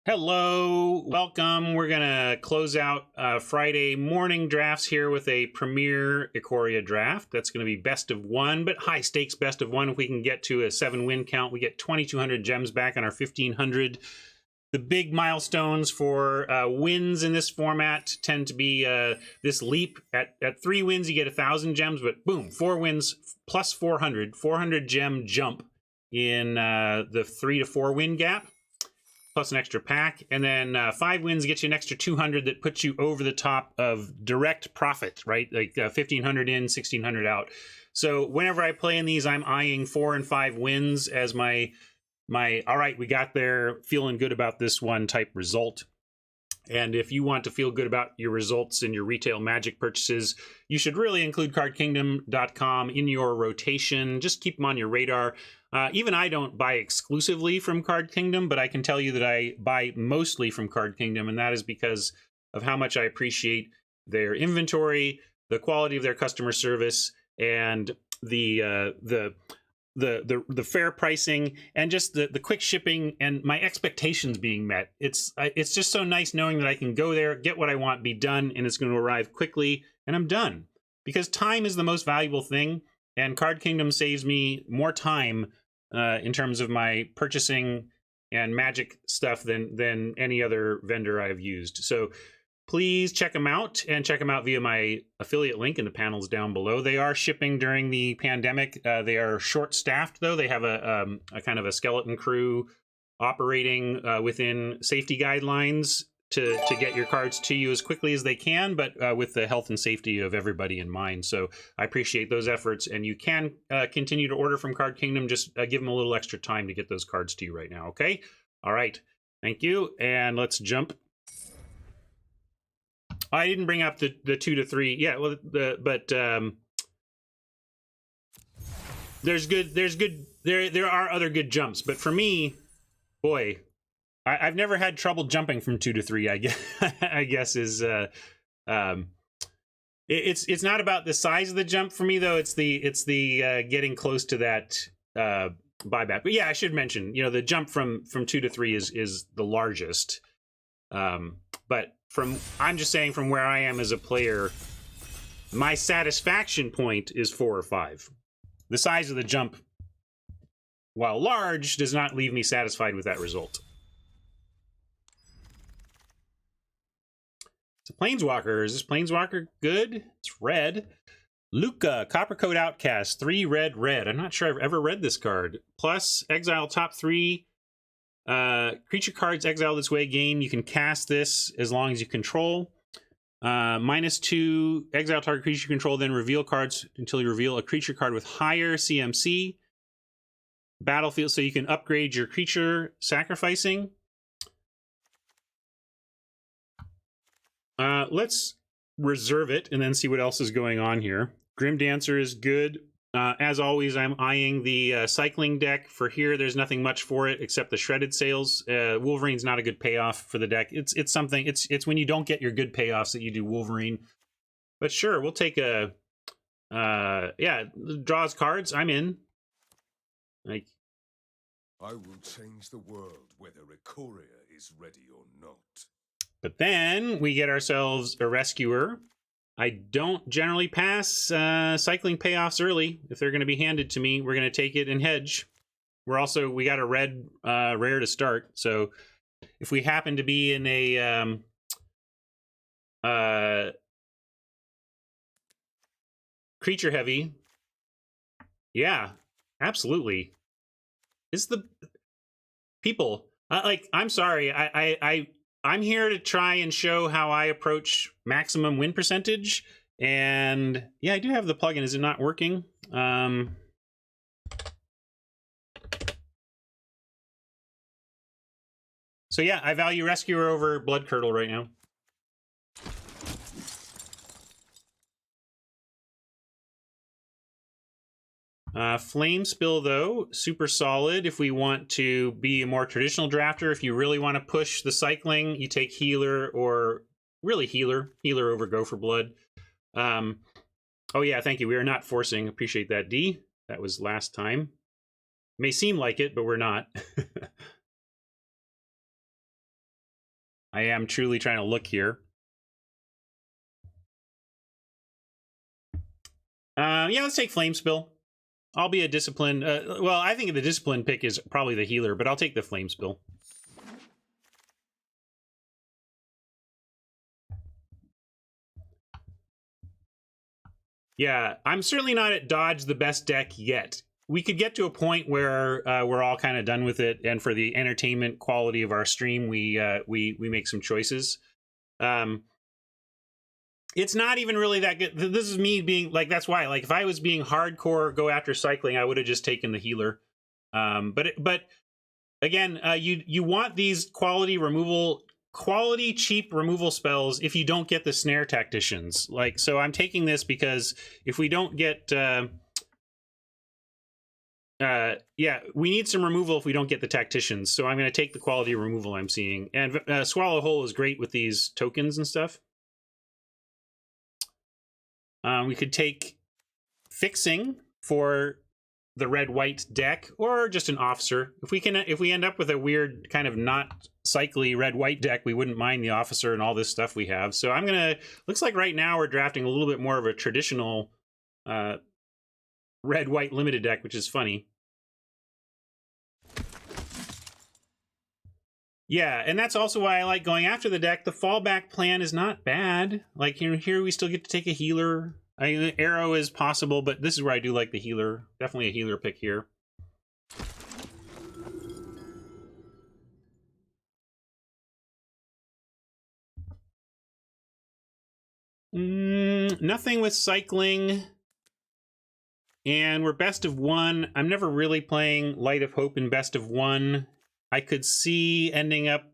Hello, welcome. We're gonna close out Friday morning drafts here with a premier Ikoria draft. That's gonna be best of one, but high stakes best of one. If we can get to a 7-win count, we get 2,200 gems back on our 1,500. The big milestones for wins in this format tend to be this leap. At 3 wins, you get 1,000 gems, but boom, 4 wins plus 400 gem jump in the 3 to 4 win gap, plus an extra pack, and then 5 wins get you an extra 200 that puts you over the top of direct profit, right? Like 1,500 in, 1,600 out. So whenever I play in these, I'm eyeing 4 and 5 wins as my all right, we got there, feeling good about this one type result. And if you want to feel good about your results in your retail Magic purchases, you should really include cardkingdom.com in your rotation. Just keep them on your radar. Even I don't buy exclusively from Card Kingdom, but I can tell you that I buy mostly from Card Kingdom, and that is because of how much I appreciate their inventory, the quality of their customer service, and the fair pricing, and just the quick shipping, and my expectations being met. It's just so nice knowing that I can go there, get what I want, be done, and it's going to arrive quickly, and I'm done. Because time is the most valuable thing, and Card Kingdom saves me more time in terms of my purchasing and Magic stuff than any other vendor I've used. So please check them out, and check them out via my affiliate link in the panels down below. They are shipping during the pandemic. They are short-staffed, though. They have a kind of a skeleton crew operating within safety guidelines to get your cards to you as quickly as they can, but with the health and safety of everybody in mind. So I appreciate those efforts, and you can continue to order from Card Kingdom. Just give them a little extra time to get those cards to you right now, okay? All right, thank you, and let's jump. I didn't bring up the 2 to 3. Yeah, well, there are other good jumps, but for me, boy, I've never had trouble jumping from 2 to 3. I guess is it's not about the size of the jump for me, though. It's the getting close to that buyback. But yeah, I should mention, the jump from 2 to 3 is the largest. But I'm just saying, from where I am as a player, my satisfaction point is 4 or 5. The size of the jump, while large, does not leave me satisfied with that result. It's a Planeswalker. Is this Planeswalker good? It's red. Lukka, Copper Coat Outcast, 3 red, red. I'm not sure I've ever read this card. Plus, exile top 3. Creature cards exiled this way gain. You can cast this as long as you control. -2, exile target creature control, then reveal cards until you reveal a creature card with higher CMC. Battlefield, so you can upgrade your creature sacrificing. Let's reserve it and then see what else is going on here. Grim Dancer is good. As always, I'm eyeing the cycling deck. For here, there's nothing much for it except the shredded sails. Wolverine's not a good payoff for the deck. It's something. It's when you don't get your good payoffs that you do Wolverine. But sure, we'll take a yeah, draws cards. I'm in. Like, I will change the world whether Ikoria is ready or not. But then we get ourselves a Rescuer. I don't generally pass cycling payoffs early. If they're going to be handed to me, we're going to take it and hedge. We got a red rare to start. So if we happen to be in a creature heavy, yeah, absolutely. It's the people. I'm sorry. I'm here to try and show how I approach maximum win percentage. And yeah, I do have the plugin. Is it not working? So yeah, I value Rescuer over Blood Curdle right now. Flame Spill, though, super solid if we want to be a more traditional drafter. If you really want to push the cycling, you take Healer, or really Healer over Go for Blood. Oh yeah, thank you. We are not forcing. Appreciate that, D. That was last time. May seem like it, but we're not. I am truly trying to look here. Yeah, let's take Flame Spill. I'll be a discipline. Well, I think the discipline pick is probably the healer, but I'll take the Flame Spill. Yeah, I'm certainly not at Dodge the best deck yet. We could get to a point where we're all kind of done with it, and for the entertainment quality of our stream, we make some choices. It's not even really that good. This is me being like, that's why, like, if I was being hardcore go after cycling, I would have just taken the healer. But again, you want these quality cheap removal spells if you don't get the snare tacticians. Like, so I'm taking this because if we don't get yeah, we need some removal if we don't get the tacticians. So I'm going to take the quality removal I'm seeing. And Swallow Whole is great with these tokens and stuff. We could take Fixing for the red-white deck, or just an officer. If we end up with a weird kind of not cycly red-white deck, we wouldn't mind the officer and all this stuff we have. So I'm gonna. Looks like right now we're drafting a little bit more of a traditional red-white limited deck, which is funny. Yeah, and that's also why I like going after the deck. The fallback plan is not bad. Like, you know, here we still get to take a healer. I mean, the arrow is possible, but this is where I do like the healer. Definitely a healer pick here. Nothing with cycling. And we're best of one. I'm never really playing Light of Hope in best of one. I could see ending up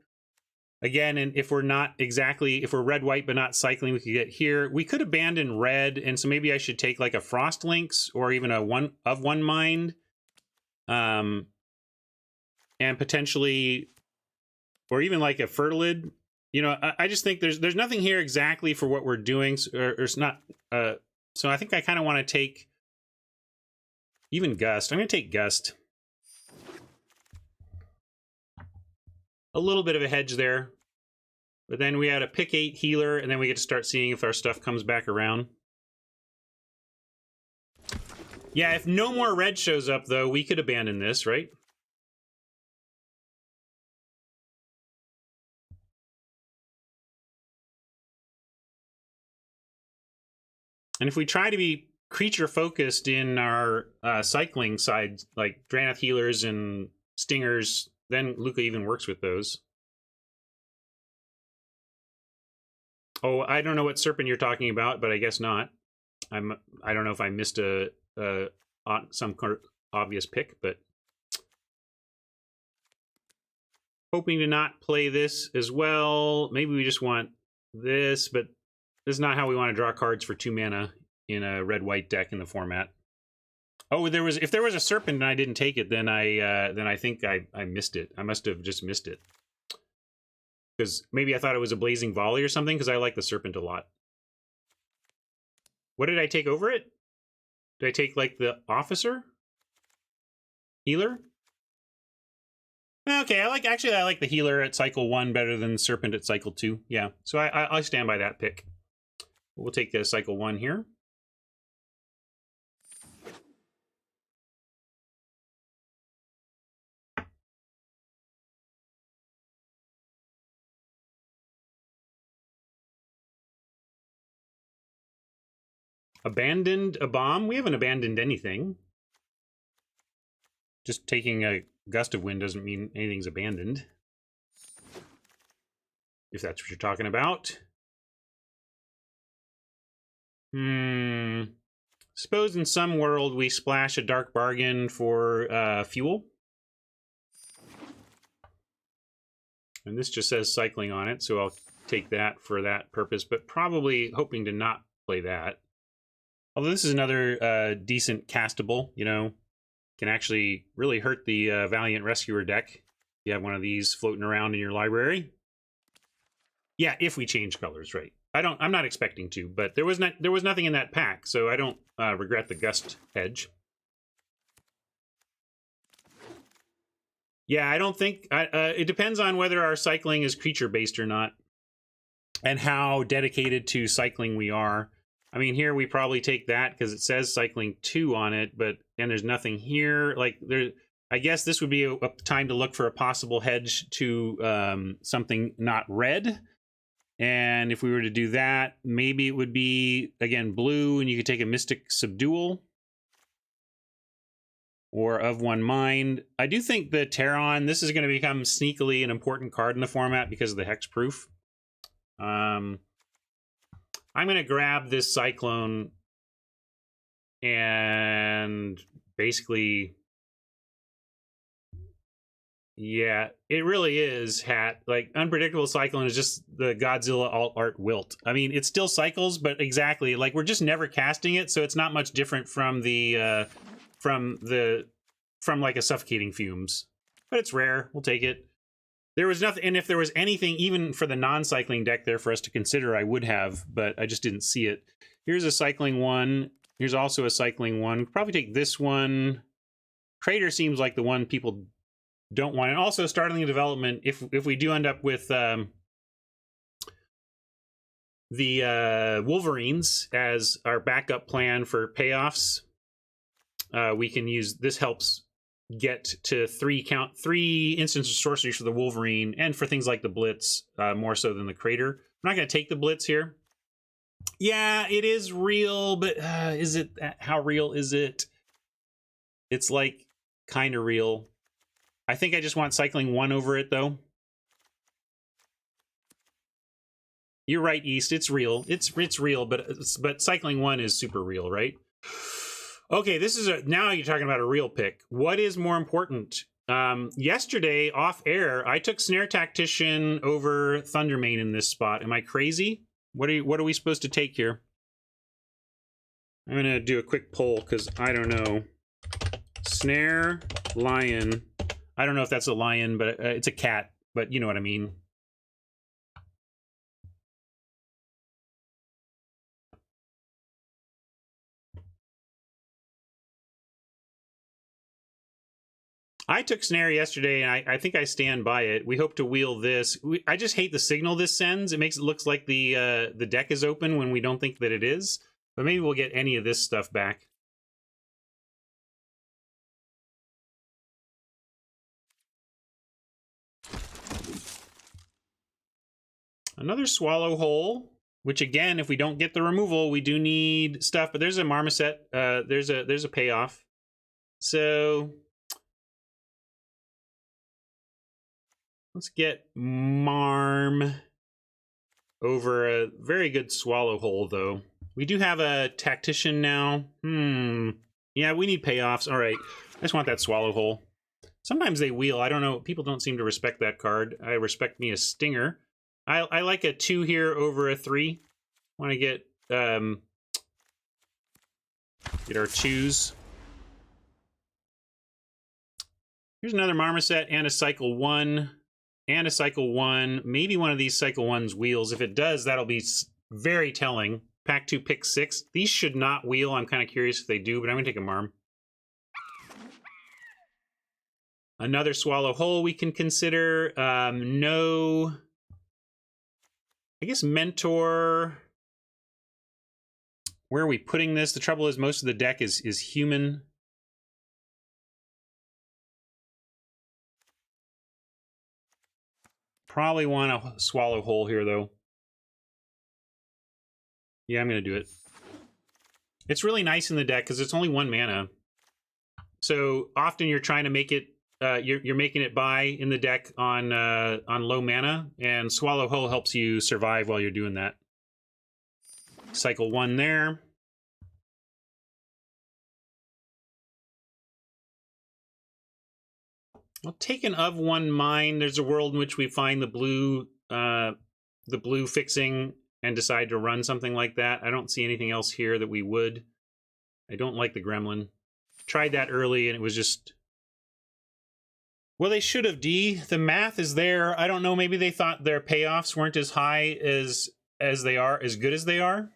again, and if we're red-white but not cycling, we could get here. We could abandon red, and so maybe I should take like a Frost Lynx or even a one mind. And potentially, or even like a Fertilid. You know, I just think there's nothing here exactly for what we're doing, or it's not. So I think I kind of want to take even Gust. I'm going to take Gust. A little bit of a hedge there. But then we had a pick 8 healer, and then we get to start seeing if our stuff comes back around. Yeah, if no more red shows up, though, we could abandon this, right? And if we try to be creature-focused in our cycling side, like Dranath healers and stingers, then Lukka even works with those. Oh, I don't know what serpent you're talking about, but I guess not. I don't know if I missed some obvious pick, but hoping to not play this as well. Maybe we just want this, but this is not how we want to draw cards for 2 mana in a red-white deck in the format. Oh, if there was a serpent and I didn't take it, then I think I missed it. I must have just missed it. Because maybe I thought it was a blazing volley or something, because I like the serpent a lot. What did I take over it? Did I take like the officer? Healer? Okay, I like the healer at cycle 1 better than the serpent at cycle 2. Yeah, so I stand by that pick. We'll take the cycle 1 here. Abandoned a bomb? We haven't abandoned anything. Just taking a gust of wind doesn't mean anything's abandoned. If that's what you're talking about. Suppose in some world we splash a dark bargain for fuel. And this just says cycling on it, so I'll take that for that purpose, but probably hoping to not play that. Although this is another decent castable, you know, can actually really hurt the Valiant Rescuer deck. If you have one of these floating around in your library. Yeah, if we change colors, right? I'm not expecting to, but there was nothing in that pack, so I don't regret the Gust hedge. Yeah, I don't think... it depends on whether our cycling is creature-based or not, and how dedicated to cycling we are. I mean, here we probably take that because it says cycling 2 on it, but and there's nothing here. Like, there, I guess this would be a time to look for a possible hedge to something not red. And if we were to do that, maybe it would be, again, blue, and you could take a Mystic Subdual. Or Of One Mind. I do think the Terran, this is going to become sneakily an important card in the format because of the hexproof. I'm going to grab this Cyclone and basically... Yeah, it really is, Hat. Like, Unpredictable Cyclone is just the Godzilla alt art wilt. I mean, it still cycles, but exactly, like, we're just never casting it, so it's not much different from the... from like a Suffocating Fumes, but it's rare. We'll take it. There was nothing, and if there was anything even for the non-cycling deck there for us to consider, I would have, but I just didn't see it. Here's a cycling one. Here's also a cycling one. Probably take this one. Crater seems like the one people don't want, and also starting the development. If we do end up with the Wolverines as our backup plan for payoffs. We can use this, helps get to 3 instants of sorceries for the Wolverine and for things like the Blitz, more so than the Crater. I'm not going to take the Blitz here. Yeah, it is real, but is it? How real is it? It's like kind of real. I think I just want cycling 1 over it, though. You're right, East. It's real. It's real, but cycling 1 is super real, right? Okay, this is now you're talking about a real pick. What is more important? Yesterday, off air, I took Snare Tactician over Thundermane in this spot. Am I crazy? What are we supposed to take here? I'm gonna do a quick poll because I don't know. Snare, lion. I don't know if that's a lion, but it's a cat. But you know what I mean. I took Snare yesterday, and I think I stand by it. We hope to wheel this. I just hate the signal this sends. It makes it look like the deck is open when we don't think that it is. But maybe we'll get any of this stuff back. Another Swallow Hole, which again, if we don't get the removal, we do need stuff. But there's a Marmoset. There's a payoff. So... let's get Marm over a very good Swallow Hole, though. We do have a Tactician now. Yeah, we need payoffs. All right. I just want that Swallow Hole. Sometimes they wheel. I don't know. People don't seem to respect that card. I respect me a Stinger. I like a 2 here over a 3. Want to get our 2s. Here's another Marmoset and a Cycle 1. And a Cycle 1. Maybe one of these Cycle 1's wheels. If it does, that'll be very telling. Pack 2, pick 6. These should not wheel. I'm kind of curious if they do, but I'm going to take a Marm. Another Swallow Hole we can consider. No... I guess Mentor... where are we putting this? The trouble is most of the deck is human. Probably want a Swallow Hole here, though. Yeah, I'm going to do it. It's really nice in the deck because it's only 1 mana. So often you're trying to make it, you're making it buy in the deck on low mana, and Swallow Hole helps you survive while you're doing that. Cycle 1 there. I'll take an Of One Mind. There's a world in which we find the blue fixing and decide to run something like that. I don't see anything else here that we would. I don't like the Gremlin. Tried that early and it was just... well, they should have, D. The math is there. I don't know, maybe they thought their payoffs weren't as high as they are, as good as they are.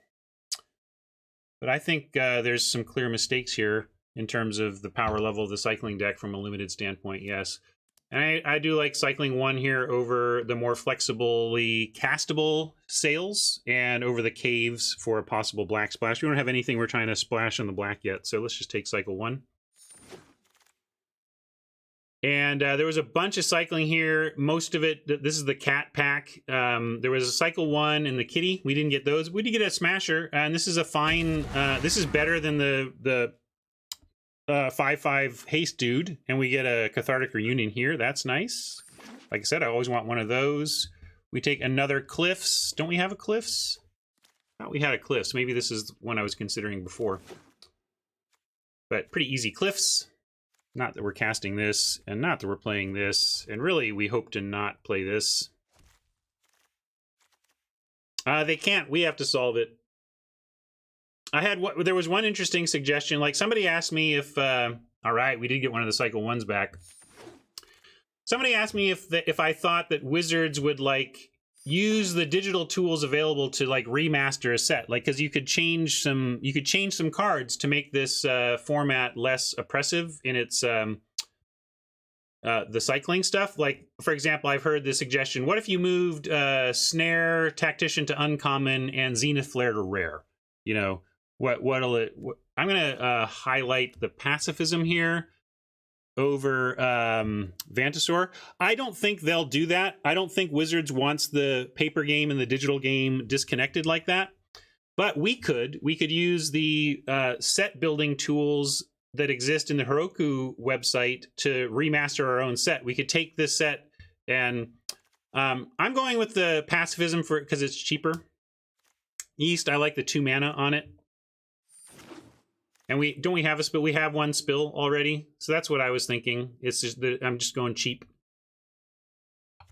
But I think there's some clear mistakes here in terms of the power level of the cycling deck from a limited standpoint, yes. And I do like cycling 1 here over the more flexibly castable sails and over the caves for a possible black splash. We don't have anything we're trying to splash on the black yet, so let's just take cycle 1. And there was a bunch of cycling here. Most of it, this is the cat pack. There was a cycle 1 and the kitty. We didn't get those. We did get a smasher, and this is a fine. This is better than the 5/5 haste dude, and we get a cathartic reunion here. That's nice. Like I said, I always want one of those. We take another cliffs. Don't we have a cliffs? I thought we had a cliffs. Maybe this is one I was considering before. But pretty easy cliffs. Not that we're casting this, and not that we're playing this, and really we hope to not play this. They can't. We have to solve it. There was one interesting suggestion. Like somebody asked me if, all right, we did get one of the cycle 1s back. Somebody asked me if I thought that Wizards would like use the digital tools available to like remaster a set, like because you could change some cards to make this format less oppressive in its the cycling stuff. Like for example, I've heard the suggestion: what if you moved Snare Tactician to uncommon and Zenith Flare to rare? You know. I'm gonna highlight the pacifism here over Vantasaur. I don't think they'll do that. I don't think Wizards wants the paper game and the digital game disconnected like that. But we could use the set building tools that exist in the Heroku website to remaster our own set. We could take this set and I'm going with the pacifism because it's cheaper. East, I like the 2 mana on it. And we have a spill. We have 1 spill already, so that's what I was thinking. It's just that I'm just going cheap.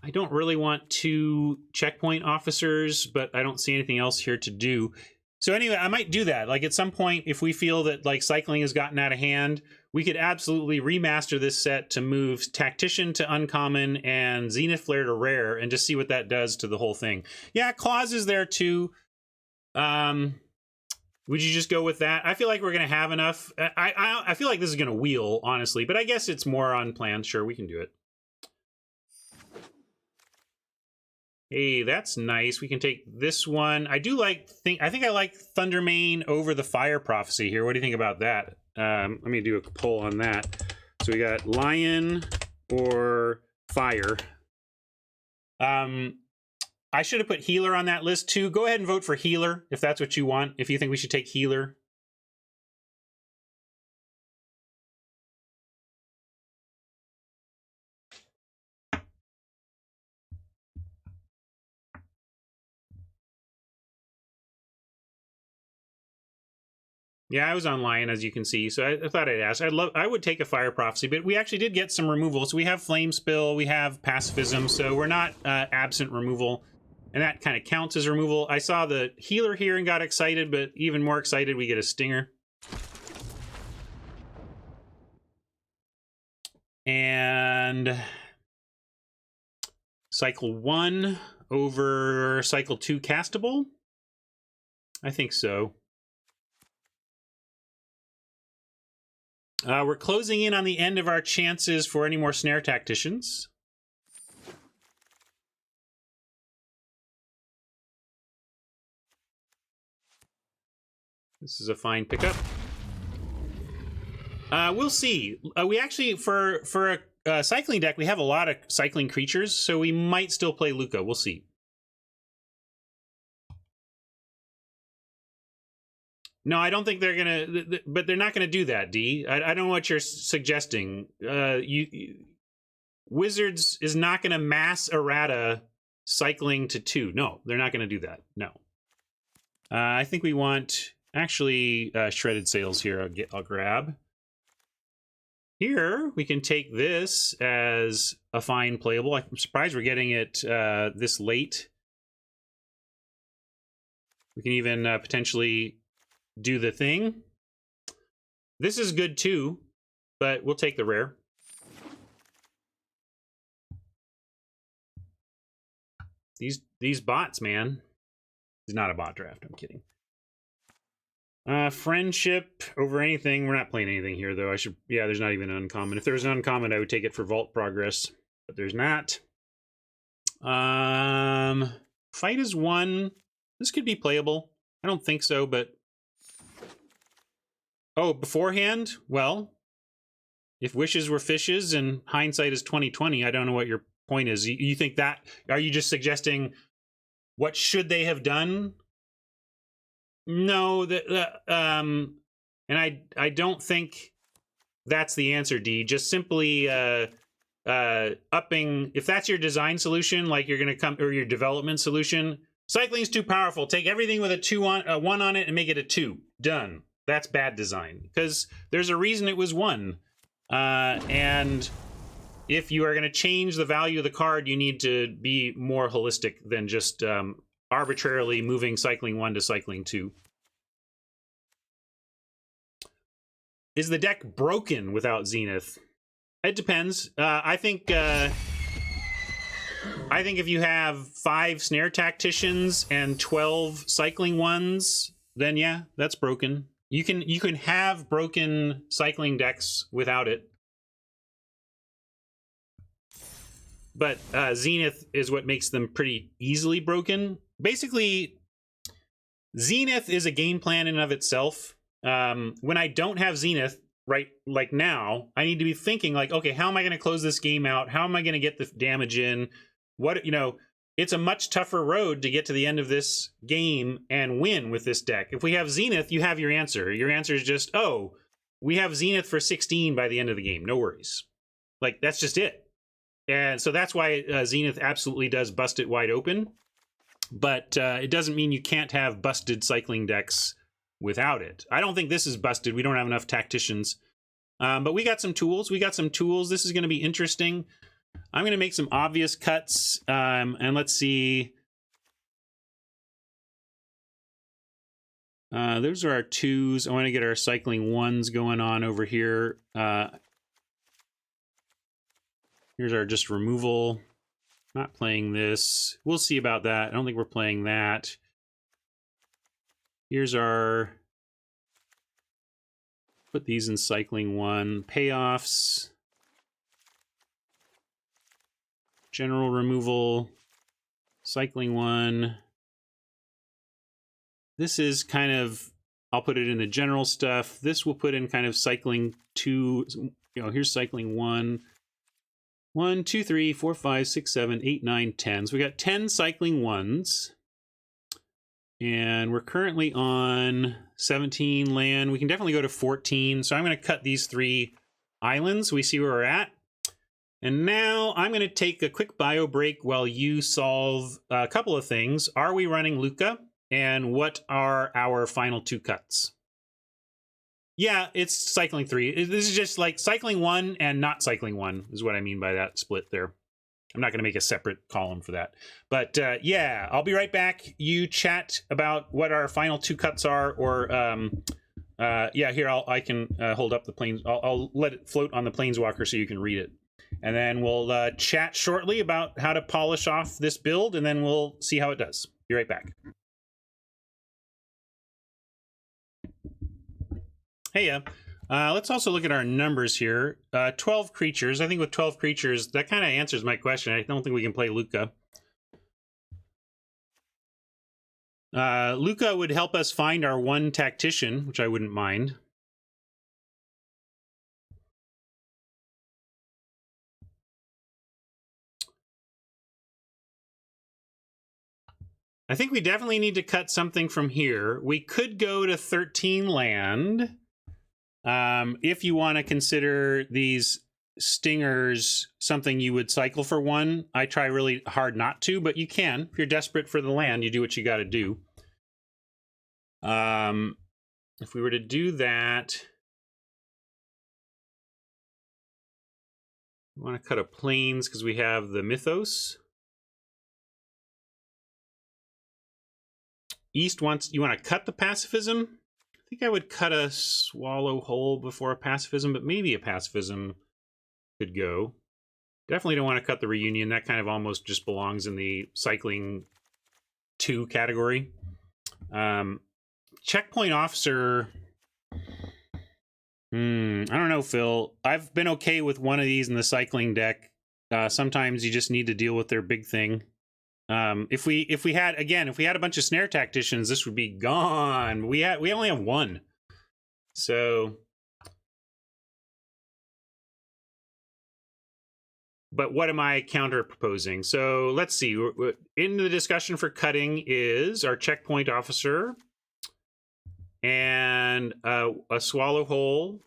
I don't really want 2 checkpoint officers, but I don't see anything else here to do. So anyway, I might do that. Like at some point, if we feel that like cycling has gotten out of hand, we could absolutely remaster this set to move Tactician to uncommon and Zenith Flare to rare, and just see what that does to the whole thing. Yeah, Claws is there too. Would you just go with that? I feel like we're going to have enough. I feel like this is going to wheel, honestly, but I guess it's more on plan. Sure, we can do it. Hey, that's nice. We can take this one. I think I like Thundermane over the Fire Prophecy here. What do you think about that? Let me do a poll on that. So we got Lion or Fire. I should have put Healer on that list too. Go ahead and vote for Healer if that's what you want, if you think we should take Healer. Yeah, I was on Lion, as you can see, so I thought I'd ask. I would take a Fire Prophecy, but we actually did get some removal. So we have Flame Spill, we have Pacifism, so we're not absent removal. And that kind of counts as removal. I saw the Healer here and got excited, but even more excited, we get a Stinger. And cycle 1 over cycle 2 castable? I think so. We're closing in on the end of our chances for any more Snare Tacticians. This is a fine pickup. We'll see. We actually, for a cycling deck, we have a lot of cycling creatures, so we might still play Lukka. We'll see. No, I don't think they're gonna, but they're not gonna do that, D. I don't know what you're suggesting. Wizards is not gonna mass errata cycling to 2. No, they're not gonna do that. No. I think we want actually shredded sails here. I'll grab. Here we can take this as a fine playable. I'm surprised we're getting it this late. We can even potentially do the thing. This is good too, but we'll take the rare. These bots, man. It's not a bot draft, I'm kidding. Friendship over anything. We're not playing anything here though. Yeah, there's not even an uncommon. If there was an uncommon, I would take it for Vault Progress. but there's not. Fight is 1. This could be playable. I don't think so, but... Oh, beforehand? Well, if wishes were fishes and hindsight is 20/20, I don't know what your point is. You think that... Are you just suggesting what should they have done? No, and I don't think that's the answer, D. Just simply upping... If that's your design solution, like you're going to come... Or your development solution... Cycling is too powerful. Take everything with a 1 on it and make it a 2. Done. That's bad design. Because there's a reason it was 1. And if you are going to change the value of the card, you need to be more holistic than just arbitrarily moving cycling 1 to cycling 2. Is the deck broken without Zenith? It depends. I think if you have 5 Snare Tacticians and 12 cycling 1s, then yeah, that's broken. You can have broken cycling decks without it. But Zenith is what makes them pretty easily broken. Basically, Zenith is a game plan in and of itself. When I don't have Zenith, right, like now, I need to be thinking like, okay, how am I going to close this game out? How am I going to get the damage in? What, it's a much tougher road to get to the end of this game and win with this deck. If we have Zenith, you have your answer. Your answer is just, oh, we have Zenith for 16 by the end of the game. No worries. Like, that's just it. And so that's why Zenith absolutely does bust it wide open. But it doesn't mean you can't have busted cycling decks without it. I don't think this is busted. We don't have enough tacticians. But we got some tools. This is going to be interesting. I'm going to make some obvious cuts. And let's see. Those are our 2s. I want to get our cycling 1s going on over here. Here's our just removal. Not playing this. We'll see about that. I don't think we're playing that. Here's our... Put these in cycling 1. Payoffs. General removal. Cycling 1. This is kind of... I'll put it in the general stuff. This will put in kind of cycling 2. Here's cycling 1. 1, 2, 3, 4, 5, 6, 7, 8, 9, 10. So we got 10 cycling 1s. And we're currently on 17 land. We can definitely go to 14. So I'm going to cut these 3 islands. We see where we're at. And now I'm going to take a quick bio break while you solve a couple of things. Are we running Lukka? And what are our final 2 cuts? Yeah, it's cycling 3. This is just like cycling 1 and not cycling 1 is what I mean by that split there. I'm not going to make a separate column for that. But yeah, I'll be right back. You chat about what our final 2 cuts are, or yeah, here I can hold up the planes. I'll let it float on the Planeswalker so you can read it. And then we'll chat shortly about how to polish off this build, and then we'll see how it does. Be right back. Hey, let's also look at our numbers here. 12 creatures. I think with 12 creatures, that kind of answers my question. I don't think we can play Lukka. Lukka would help us find our 1 tactician, which I wouldn't mind. I think we definitely need to cut something from here. We could go to 13 land. If you want to consider these stingers something you would cycle for 1, I try really hard not to, but you can. If you're desperate for the land, you do what you got to do. If we were to do that, we want to cut a plains because we have the Mythos. East wants, you want to cut the pacifism? I think I would cut a swallow whole before a pacifism, but maybe a pacifism could go. Definitely don't want to cut the reunion. That kind of almost just belongs in the cycling 2 category. Checkpoint officer. I don't know, Phil. I've been okay with one of these in the cycling deck. Sometimes you just need to deal with their big thing. If we had a bunch of snare tacticians, this would be gone. We only have one. So, but what am I counter proposing? So let's see. In the discussion for cutting is our checkpoint officer and a swallow hole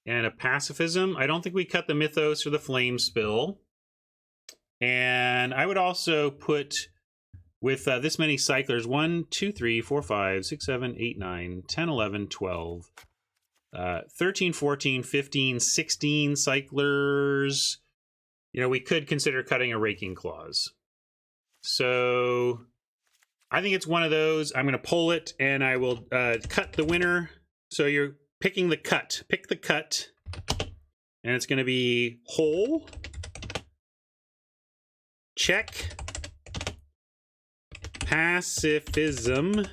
and a pacifism. I don't think we cut the mythos or the flame spill. And I would also put with this many cyclers 1, 2, 3, 4, 5, 6, 7, 8, 9, 10, 11, 12, 13, 14, 15, 16 cyclers. You know, we could consider cutting a raking clause. So I think it's one of those. I'm going to pull it and I will cut the winner. So you're picking the cut. Pick the cut. And it's going to be whole. Check. Pacifism.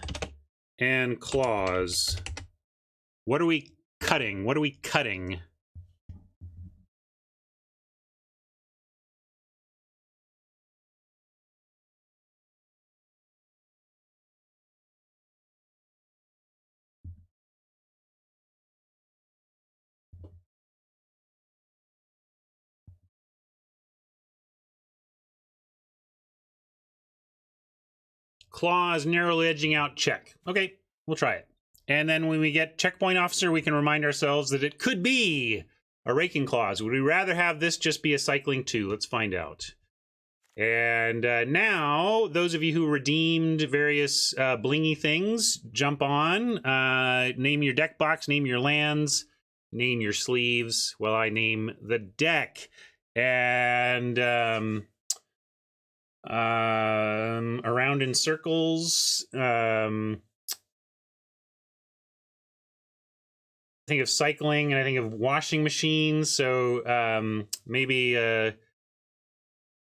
And clause. What are we cutting? What are we cutting? Clause, narrowly edging out, check. Okay, we'll try it. And then when we get checkpoint officer, we can remind ourselves that it could be a raking clause. Would we rather have this just be a cycling 2? Let's find out. And now, those of you who redeemed various blingy things, jump on. Name your deck box, name your lands, name your sleeves. Well, I name the deck. And around in circles. I think of cycling and I think of washing machines. So maybe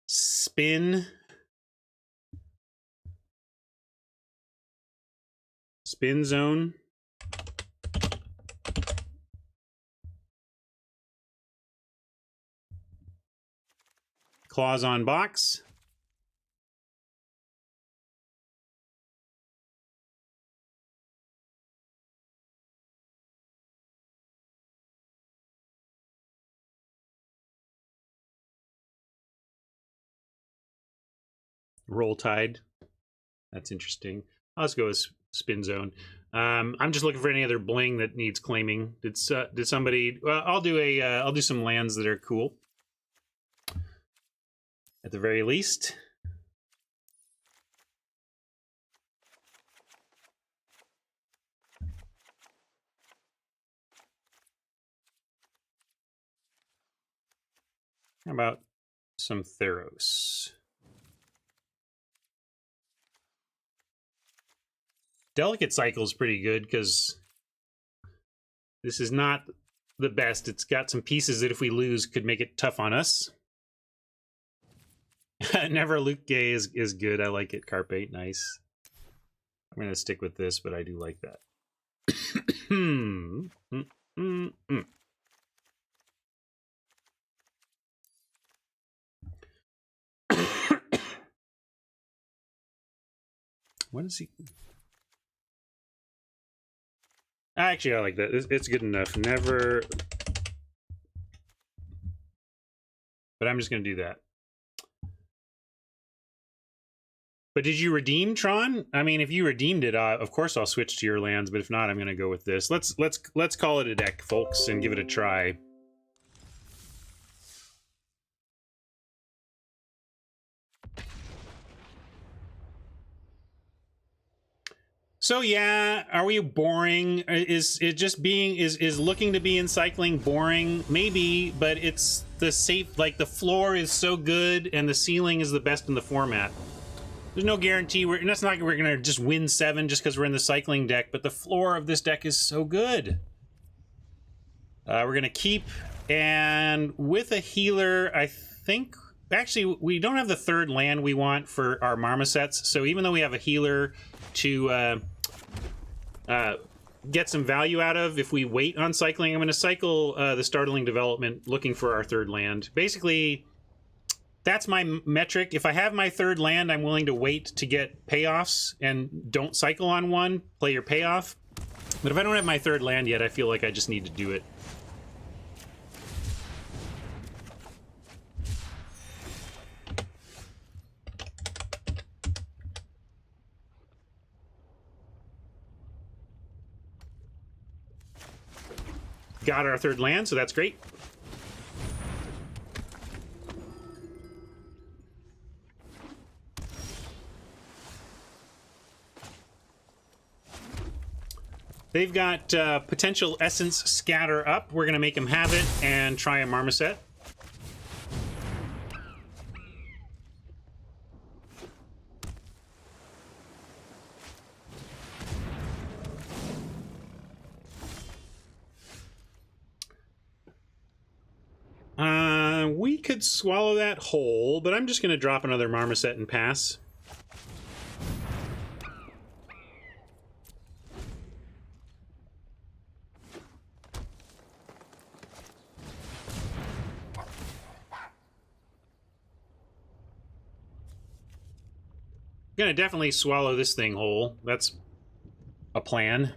spin. Spin zone. Clause on box. Roll Tide. That's interesting. Let's go with Spin Zone. I'm just looking for any other bling that needs claiming. Did somebody? Well, I'll do some lands that are cool. At the very least. How about some Theros? Delicate Cycle is pretty good because this is not the best. It's got some pieces that if we lose could make it tough on us. Never Lukka is good. I like it. Carpe, nice. I'm going to stick with this, but I do like that. What is he? Actually, I like that. It's good enough. Never. But I'm just going to do that. But did you redeem Tron? I mean, if you redeemed it, of course I'll switch to your lands. But if not, I'm going to go with this. Let's call it a deck, folks, and give it a try. So yeah, are we boring? Is it just being is looking to be in cycling boring? Maybe, but it's the safe. Like the floor is so good, and the ceiling is the best in the format. There's no guarantee. It's not like we're gonna just win 7 just because we're in the cycling deck. But the floor of this deck is so good. We're gonna keep, and with a healer, I think. Actually, we don't have the 3rd land we want for our marmosets. So even though we have a healer to get some value out of, if we wait on cycling, I'm going to cycle the Startling Development looking for our 3rd land. Basically, that's my metric. If I have my third land, I'm willing to wait to get payoffs and don't cycle on one, play your payoff. But if I don't have my third land yet, I feel like I just need to do it. Got our third land, so that's great. They've got potential Essence Scatter up. We're going to make them have it and try a Marmoset. We could swallow that whole, but I'm just going to drop another Marmoset and pass. Gonna definitely swallow this thing whole. That's a plan.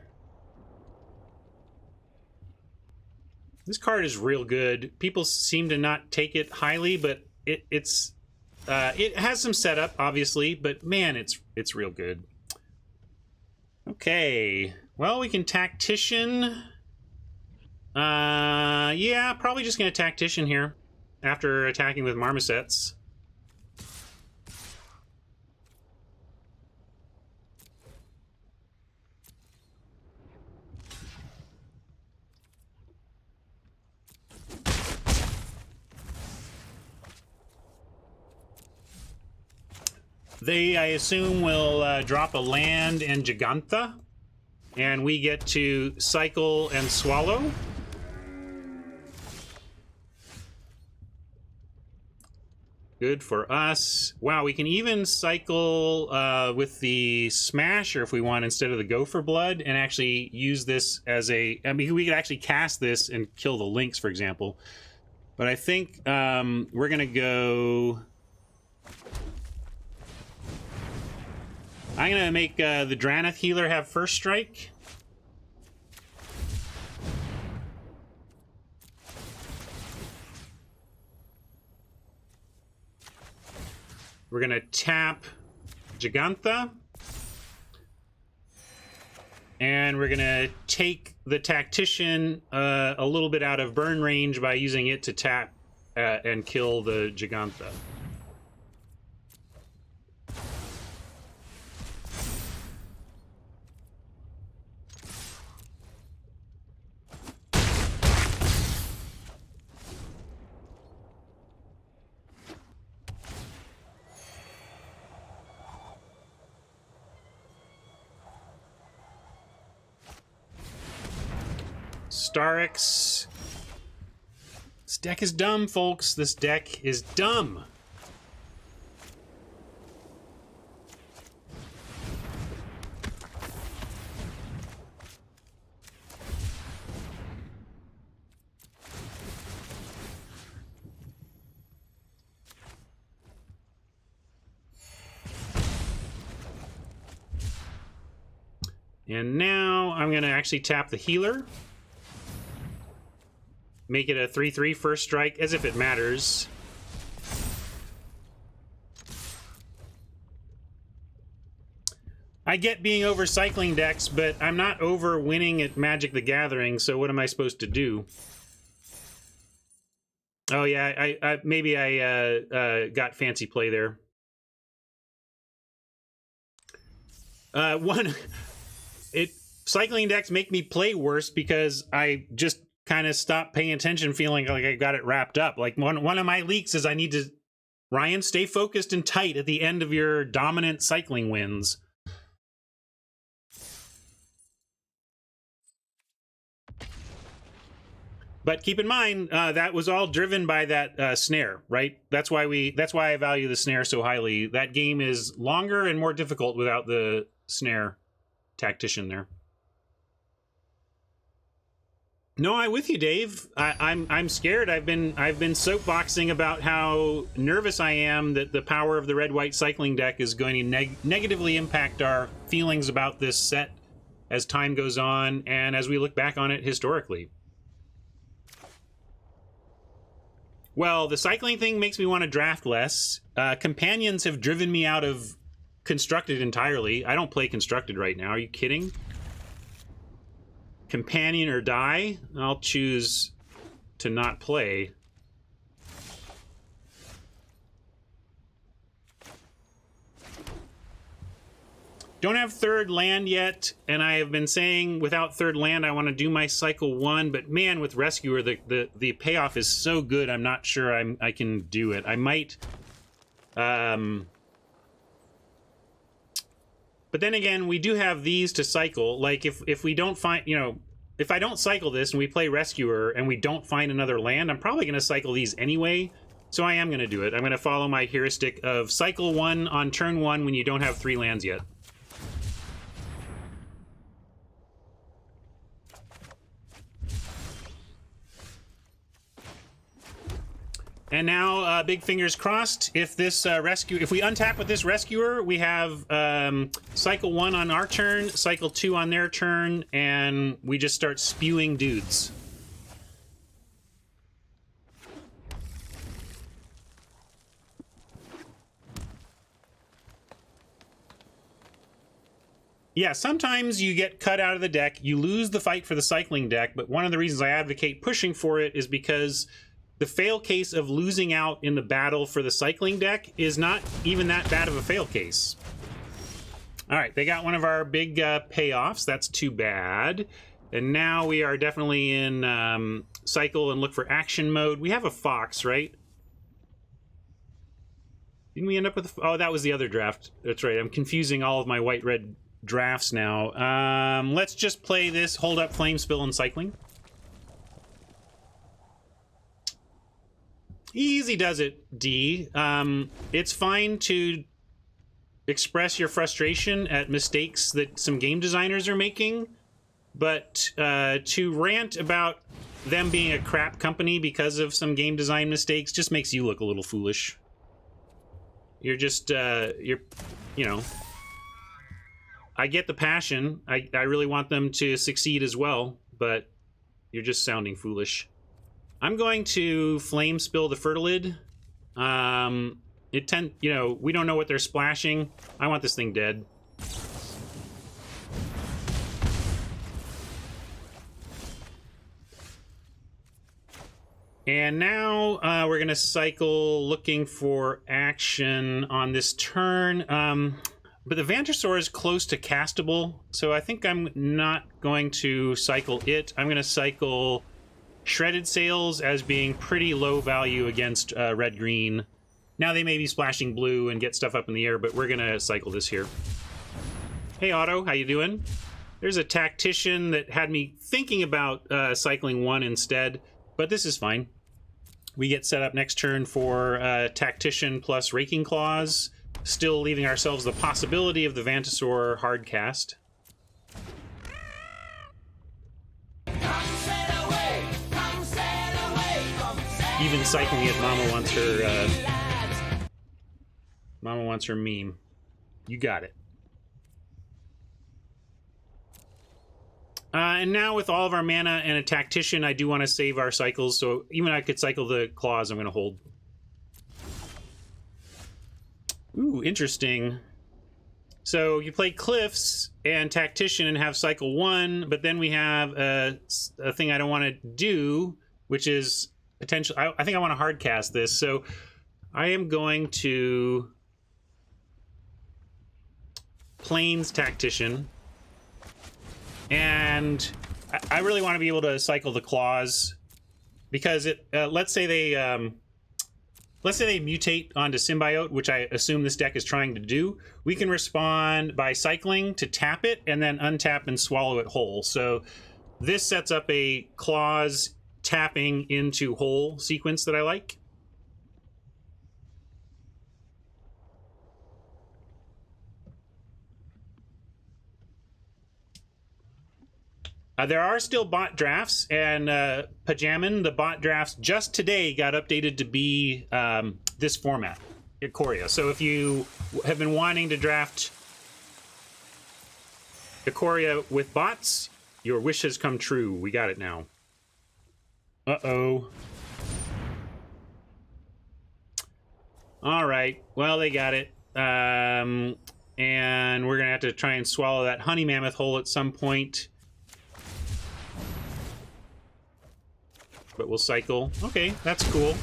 This card is real good. People seem to not take it highly, but it has some setup, obviously, but man, it's real good. Okay, well, we can Tactician. Yeah, probably just gonna Tactician here after attacking with Marmosets. They, I assume, will drop a land and Gigantha, and we get to cycle and swallow. Good for us. Wow, we can even cycle with the Smasher if we want instead of the Go for Blood, and actually use this as a... I mean, we could actually cast this and kill the Lynx, for example. But I think we're going to go... I'm going to make the Drannith Healer have first strike. We're going to tap Gigantha. And we're going to take the Tactician a little bit out of burn range by using it to tap and kill the Gigantha. Starix. This deck is dumb, folks. This deck is dumb. And now I'm going to actually tap the healer. Make it a 3/3 first strike, as if it matters. I get being over cycling decks, but I'm not over winning at Magic the Gathering, so what am I supposed to do? Oh yeah, maybe I got fancy play there. Cycling decks make me play worse because I just kind of stop paying attention, feeling like I got it wrapped up. Like one of my leaks is I need to, Ryan, stay focused and tight at the end of your dominant cycling wins. But keep in mind that was all driven by that snare, right? That's why I value the snare so highly. That game is longer and more difficult without the snare Tactician there. No, I'm with you, Dave. I'm scared. I've been soapboxing about how nervous I am that the power of the red-white cycling deck is going to negatively impact our feelings about this set as time goes on and as we look back on it historically. Well, the cycling thing makes me want to draft less. Companions have driven me out of Constructed entirely. I don't play Constructed right now. Are you kidding? Companion or die? I'll choose to not play. Don't have third land yet, and I have been saying without third land I want to do my cycle 1, but man, with Rescuer the payoff is so good I'm not sure I can do it. I might but then again, we do have these to cycle. Like if we don't find, you know, if I don't cycle this and we play Rescuer and we don't find another land, I'm probably going to cycle these anyway. So I am going to do it. I'm going to follow my heuristic of cycle 1 on turn 1 when you don't have 3 lands yet. And now, big fingers crossed. If this if we untap with this Rescuer, we have cycle 1 on our turn, cycle 2 on their turn, and we just start spewing dudes. Yeah, sometimes you get cut out of the deck, you lose the fight for the cycling deck, but one of the reasons I advocate pushing for it is because the fail case of losing out in the battle for the cycling deck is not even that bad of a fail case. All right, they got one of our big payoffs. That's too bad. And now we are definitely in cycle and look for action mode. We have a fox, right? Didn't we end up with... Oh, that was the other draft. That's right. I'm confusing all of my white-red drafts now. Let's just play this hold up, flame spill, and cycling. Easy does it, D. It's fine to express your frustration at mistakes that some game designers are making, but to rant about them being a crap company because of some game design mistakes just makes you look a little foolish. You're just, you know, I get the passion. I really want them to succeed as well, but you're just sounding foolish. I'm going to flame spill the Fertilid. You know, we don't know what they're splashing. I want this thing dead. And now we're gonna cycle looking for action on this turn. But the Vantasaur is close to castable, so I think I'm not going to cycle it. I'm gonna cycle Shredded Sails as being pretty low value against red-green. Now they may be splashing blue and get stuff up in the air, but we're gonna cycle this here. Hey Otto, how you doing? There's a Tactician that had me thinking about cycling 1 instead, but this is fine. We get set up next turn for Tactician plus Raking Claws, still leaving ourselves the possibility of the Vantasaur hard cast. Even cycling it, Mama wants her meme. You got it. And now with all of our mana and a Tactician, I do want to save our cycles, so even I could cycle the Claws, I'm going to hold. Ooh, interesting. So you play Cliffs and Tactician and have cycle 1, but then we have a thing I don't want to do, which is potential. I think I want to hard cast this, so I am going to Plains Tactician, and I really want to be able to cycle the Claws because it. Let's say they mutate onto Symbiote, which I assume this deck is trying to do. We can respond by cycling to tap it and then untap and swallow it whole. So this sets up a Claws tapping into whole sequence that I like. There are still bot drafts, and Pajaman, the bot drafts just today got updated to be this format, Ikoria. So if you have been wanting to draft Ikoria with bots, your wish has come true. We got it now. Uh-oh. All right. Well, they got it. And we're going to have to try and swallow that honey mammoth hole at some point. But we'll cycle. Okay, that's cool.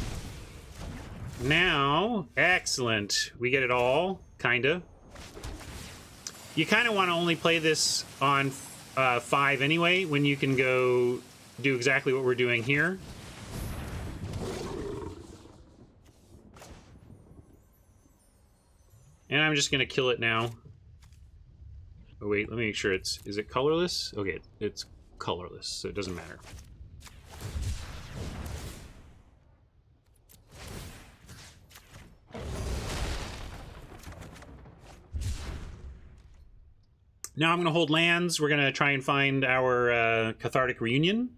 Now, excellent. We get it all, kinda. You kind of want to only play this on 5 anyway, when you can go do exactly what we're doing here. And I'm just going to kill it now. Oh, wait, let me make sure it's... Is it colorless? Okay, it's colorless, so it doesn't matter. Now I'm going to hold lands. We're going to try and find our cathartic reunion.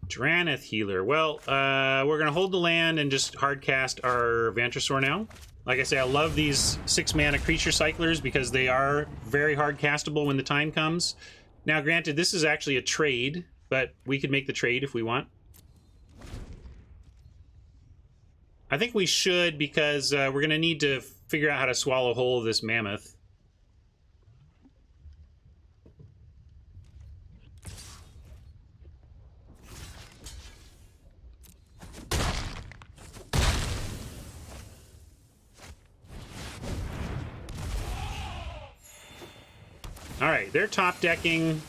Draneth healer. Well, we're going to hold the land and just hard cast our Vantrasaur now. Like I say, I love these 6-mana creature cyclers because they are very hard castable when the time comes. Now, granted, this is actually a trade, but we could make the trade if we want. I think we should because we're going to need to figure out how to swallow whole this mammoth. All right, they're top decking.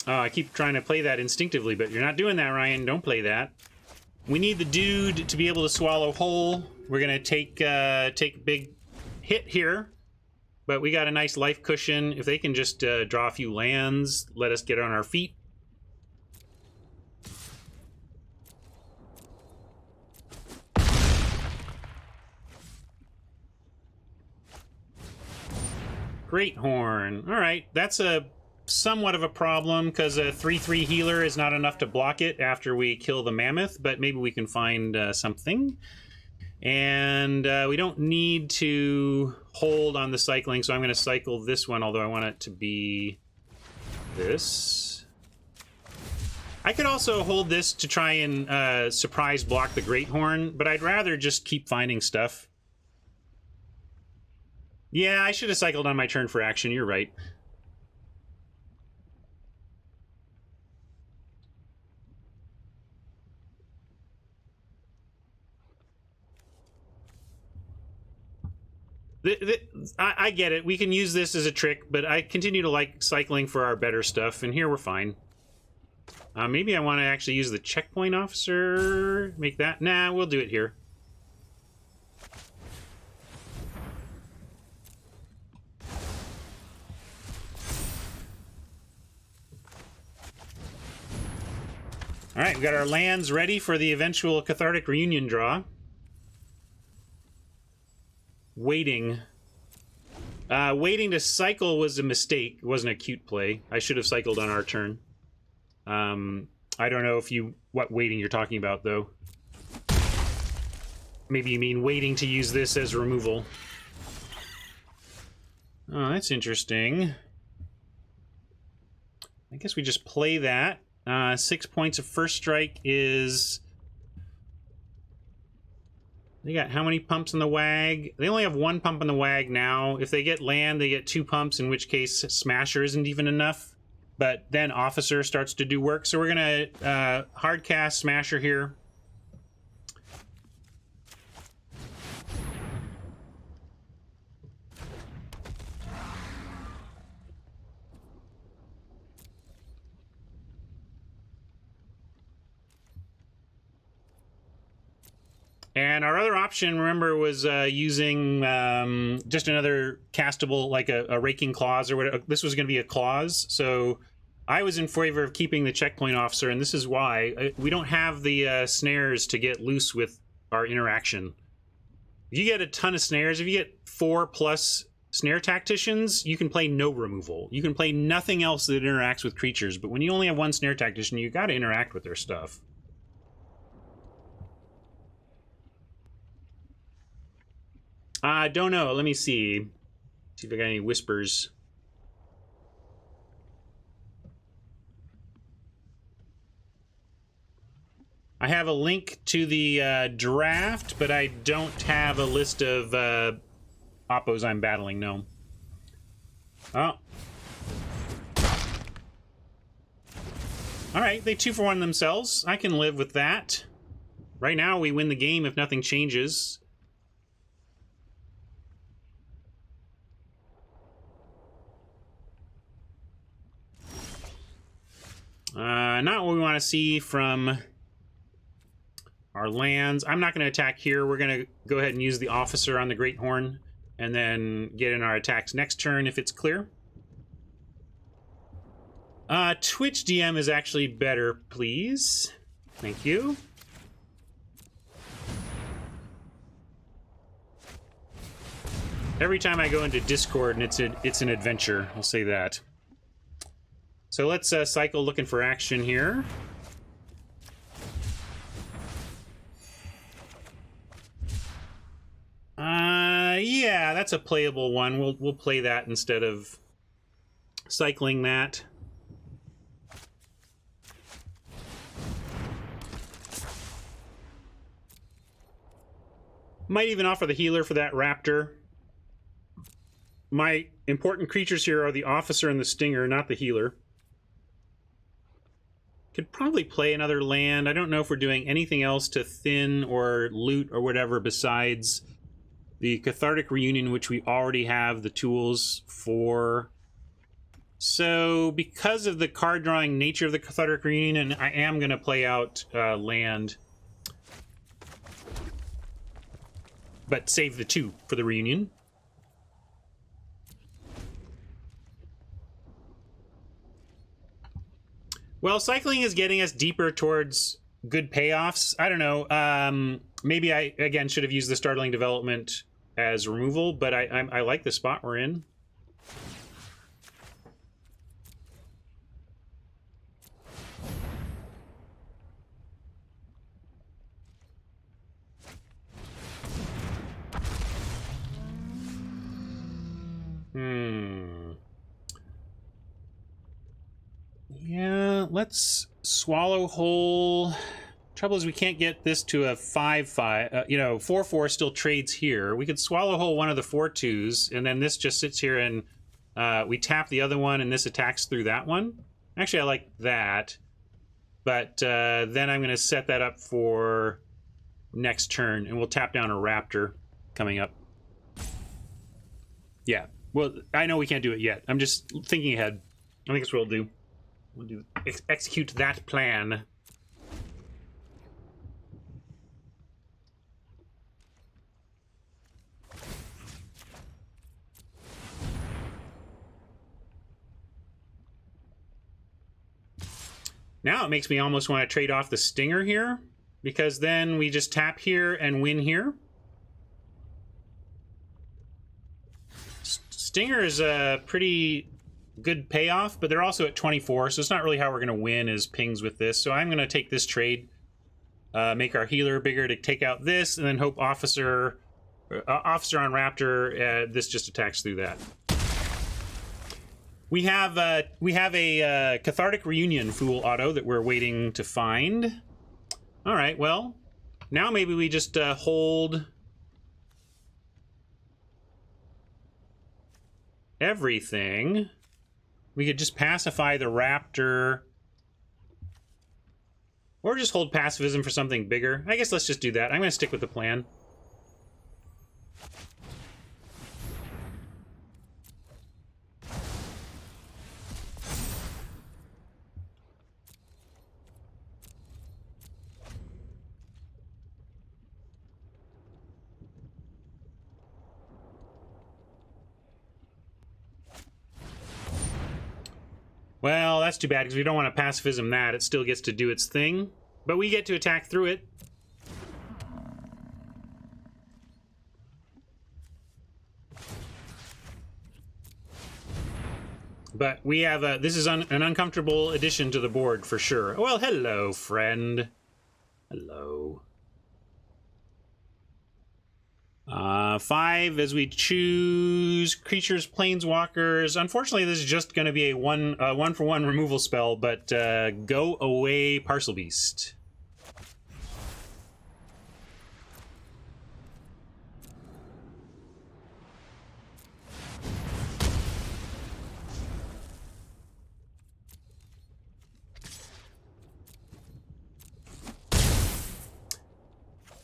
Oh, I keep trying to play that instinctively, but you're not doing that, Ryan. Don't play that. We need the dude to be able to swallow whole. We're gonna take a big hit here, but we got a nice life cushion. If they can just draw a few lands, let us get on our feet. Great Horn. All right, that's a somewhat of a problem because a 3/3 healer is not enough to block it after we kill the mammoth, but maybe we can find something. And we don't need to hold on the cycling, so I'm going to cycle this one, although I want it to be this. I could also hold this to try and surprise block the Great Horn, but I'd rather just keep finding stuff. Yeah, I should have cycled on my turn for action. You're right. I get it. We can use this as a trick, but I continue to like cycling for our better stuff, and here we're fine. Maybe I want to actually use the checkpoint officer. Make that. Nah, we'll do it here. All right, we got our lands ready for the eventual cathartic reunion draw. Waiting. Waiting to cycle was a mistake. It wasn't a cute play. I should have cycled on our turn. I don't know what waiting you're talking about, though. Maybe you mean waiting to use this as removal. Oh, that's interesting. I guess we just play that. 6 points of first strike is... They got how many pumps in the wag? They only have 1 pump in the wag now. If they get land, they get 2 pumps, in which case Smasher isn't even enough. But then Officer starts to do work. So we're going to hard cast Smasher here. And our other option, remember, was using just another castable, like a Raking Claws or whatever. This was going to be a Claws, so I was in favor of keeping the checkpoint officer, and this is why. We don't have the snares to get loose with our interaction. If you get a ton of snares, if you get 4+ snare tacticians, you can play no removal. You can play nothing else that interacts with creatures, but when you only have one snare tactician, you got to interact with their stuff. I don't know. Let me see. See if I got any whispers. I have a link to the draft, but I don't have a list of oppos I'm battling, no. Oh. Alright, they 2-for-1 themselves. I can live with that. Right now, we win the game if nothing changes. Not what we want to see from our lands. I'm not going to attack here. We're going to go ahead and use the officer on the Great Horn and then get in our attacks next turn if it's clear. Twitch DM is actually better, please. Thank you. Every time I go into Discord, and it's an adventure. I'll say that. So let's cycle looking for action here. Yeah, that's a playable one. We'll play that instead of cycling that. Might even offer the healer for that raptor. My important creatures here are the officer and the stinger, not the healer. Could probably play another land. I don't know if we're doing anything else to thin or loot or whatever besides the Cathartic Reunion, which we already have the tools for. So because of the card drawing nature of the Cathartic Reunion, I am going to play out land. But save the 2 for the Reunion. Well, cycling is getting us deeper towards good payoffs. I don't know. Maybe I, again, should have used the Startling Development as removal, but I like the spot we're in. Yeah, let's swallow whole. Trouble is we can't get this to a 5/5. You know, 4/4 still trades here. We could swallow whole one of the 4/2s, and then this just sits here and we tap the other one, and this attacks through that one. Actually, I like that. But then I'm going to set that up for next turn, and we'll tap down a raptor coming up. Yeah. Well, I know we can't do it yet. I'm just thinking ahead. I think that's what we'll do. We'll execute that plan. Now it makes me almost want to trade off the stinger here, because then we just tap here and win here. Stinger is a pretty good payoff, but they're also at 24, so it's not really how we're going to win as pings with this. So I'm going to take this trade, make our healer bigger to take out this, and then hope officer on raptor, this just attacks through that. We have a Cathartic Reunion Fool auto that we're waiting to find. All right, well, now maybe we just hold everything. We could just pacify the raptor, or just hold pacifism for something bigger. I guess let's just do that. I'm going to stick with the plan. Well, that's too bad because we don't want to pacifism that. It still gets to do its thing, but we get to attack through it. But we have a, this is an uncomfortable addition to the board for sure. Well, hello, friend. Hello. 5 as we choose creatures, planeswalkers. Unfortunately, this is just going to be a one-for-one removal spell, but go away, Parcel Beast.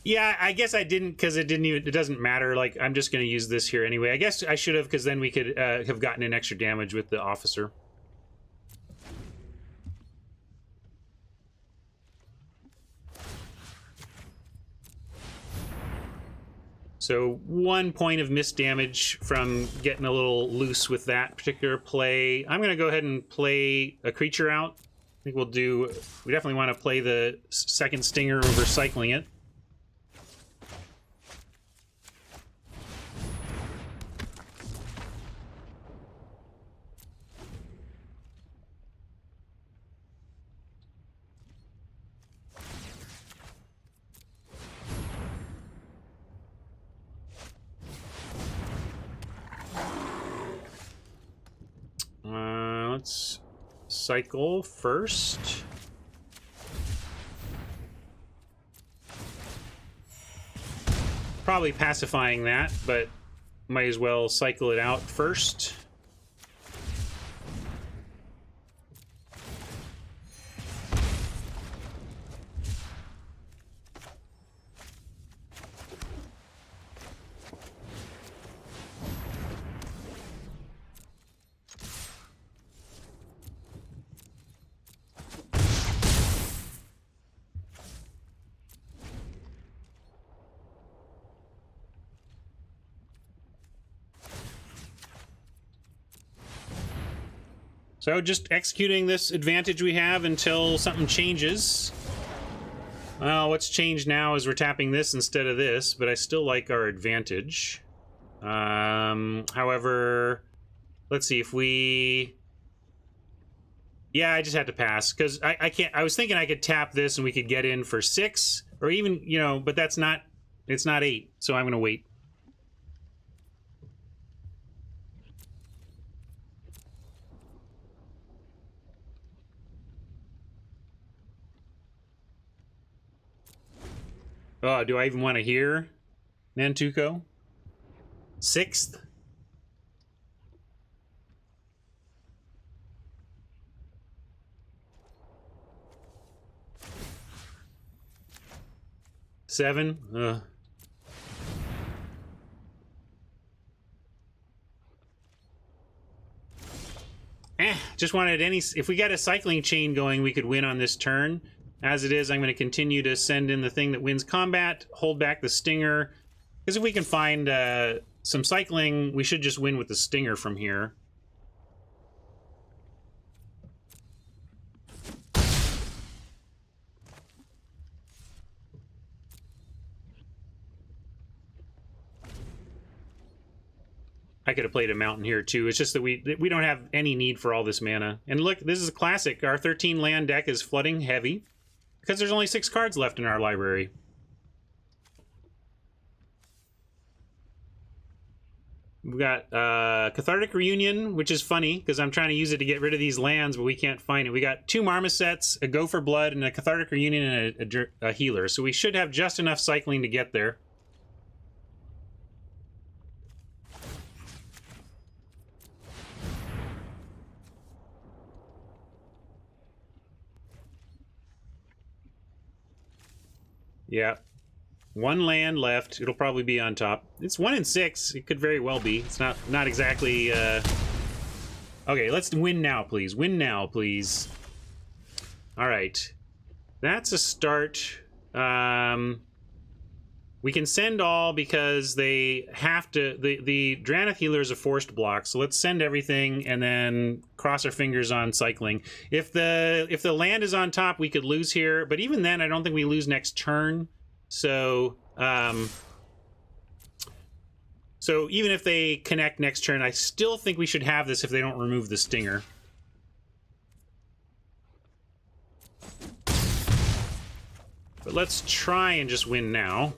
Yeah, I guess I didn't because it doesn't matter. Like, I'm just going to use this here anyway. I guess I should have because then we could have gotten in extra damage with the officer. So 1 point of missed damage from getting a little loose with that particular play. I'm going to go ahead and play a creature out. I think we definitely want to play the second stinger over cycling it. Let's cycle first. Probably pacifying that, but might as well cycle it out first. So just executing this advantage we have until something changes. Well, what's changed now is we're tapping this instead of this, but I still like our advantage. However, let's see if we... Yeah, I just had to pass because I can't. I was thinking I could tap this and we could get in for 6 or even, you know, but that's not, it's not 8. So I'm going to wait. Oh, do I even want to hear Nantuko? 6th? Seven? Ugh. Just wanted any... If we got a cycling chain going, we could win on this turn. As it is, I'm going to continue to send in the thing that wins combat, hold back the stinger. Because if we can find some cycling, we should just win with the stinger from here. I could have played a mountain here too. It's just that we don't have any need for all this mana. And look, this is a classic. Our 13 land deck is flooding heavy because there's only 6 cards left in our library. We've got Cathartic Reunion, which is funny because I'm trying to use it to get rid of these lands, but we can't find it. We got 2 Marmosets, a Go for Blood, and a Cathartic Reunion and a healer. So we should have just enough cycling to get there. Yeah. 1 land left. It'll probably be on top. It's 1 in 6. It could very well be. It's not exactly... Okay, let's win now, please. Win now, please. All right. That's a start. We can send all because they have to. The Drannith Healer is a forced block, so let's send everything and then cross our fingers on cycling. If the land is on top, we could lose here, but even then, I don't think we lose next turn. So so even if they connect next turn, I still think we should have this if they don't remove the Stinger. But let's try and just win now.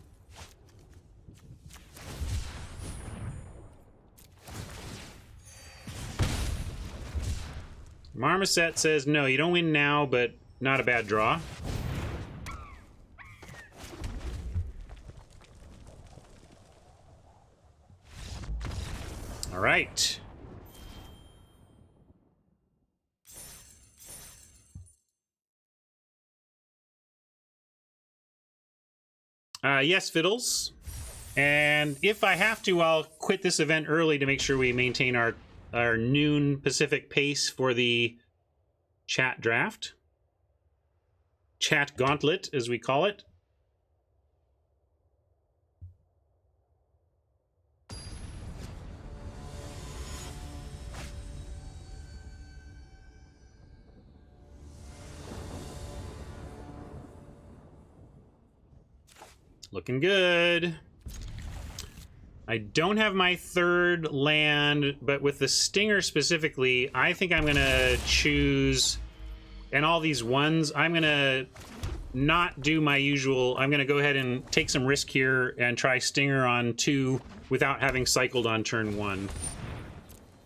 Marmoset says, no, you don't win now, but not a bad draw. All right. Yes, Fiddles. And if I have to, I'll quit this event early to make sure we maintain our noon Pacific pace for the chat draft. Chat gauntlet, as we call it. Looking good. I don't have my third land, but with the Stinger specifically, I think I'm going to choose, and all these ones, I'm going to not do my usual. I'm going to go ahead and take some risk here and try Stinger on 2 without having cycled on turn 1.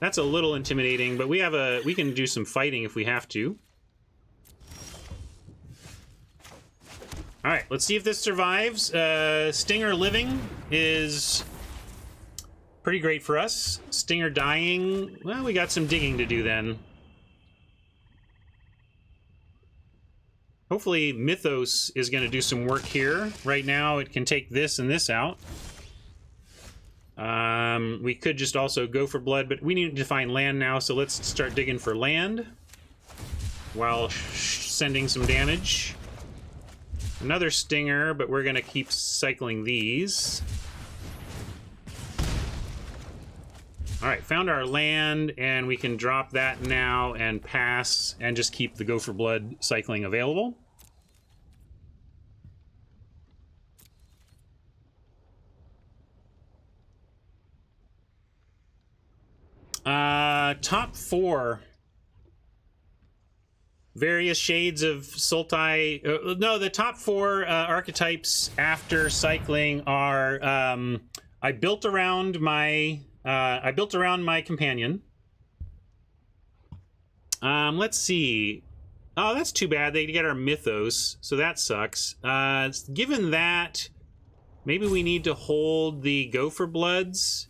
That's a little intimidating, but we can do some fighting if we have to. All right, let's see if this survives. Stinger living is pretty great for us. Stinger dying, well, we got some digging to do then. Hopefully Mythos is going to do some work here. Right now it can take this and this out. We could just also go for blood, but we need to find land now, so let's start digging for land while sending some damage. Another Stinger, but we're going to keep cycling these. All right, found our land, and we can drop that now and pass and just keep the Go for Blood cycling available. Top 4. Various shades of Sultai. No, the top 4 archetypes after cycling are. I built around my companion. Let's see. Oh, that's too bad. They get our Mythos, so that sucks. Given that, maybe we need to hold the Gopher Bloods.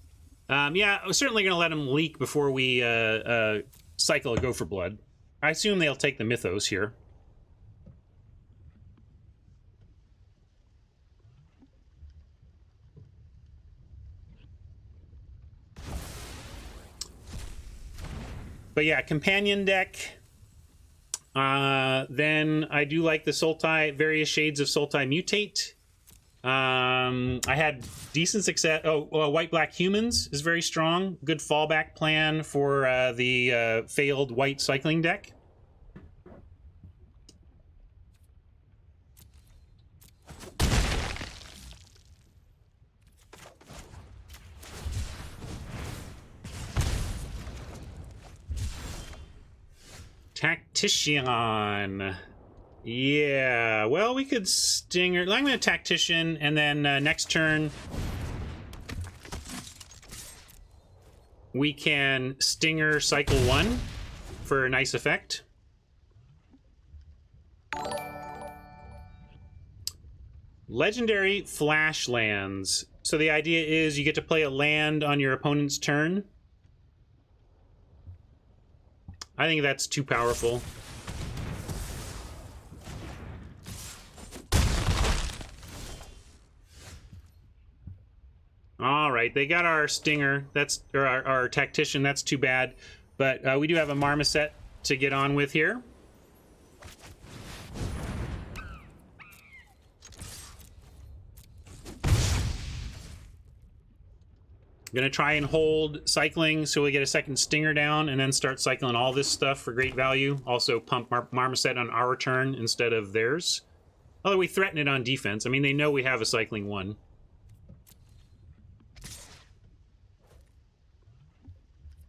Yeah, we're certainly going to let them leak before we cycle a Gopher Blood. I assume they'll take the Mythos here. But yeah, companion deck. Then I do like the Sultai, various shades of Sultai Mutate. I had decent success. White Black Humans is very strong. Good fallback plan for the failed white cycling deck. Tactician. Yeah, well, we could Stinger. I'm going to Tactician, and then next turn we can Stinger cycle 1 for a nice effect. Legendary Flash lands. So the idea is you get to play a land on your opponent's turn. I think that's too powerful. All right, they got our Stinger. That's or our Tactician. That's too bad. But we do have a Marmoset to get on with here. Gonna try and hold cycling so we get a second stinger down and then start cycling all this stuff for great value. Also pump Marmoset on our turn instead of theirs. Although we threaten it on defense. I mean, they know we have a cycling 1.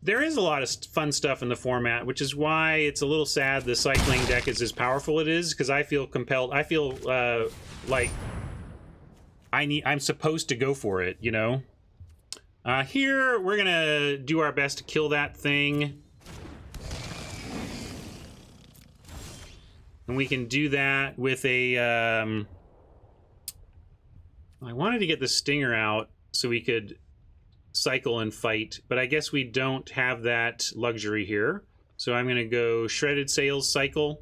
There is a lot of fun stuff in the format, which is why it's a little sad the cycling deck is as powerful it is, because I feel compelled. I feel like I'm supposed to go for it, you know? Here, we're gonna do our best to kill that thing. And we can do that with a... I wanted to get the stinger out so we could cycle and fight, but I guess we don't have that luxury here. So I'm gonna go Shredded Sails cycle,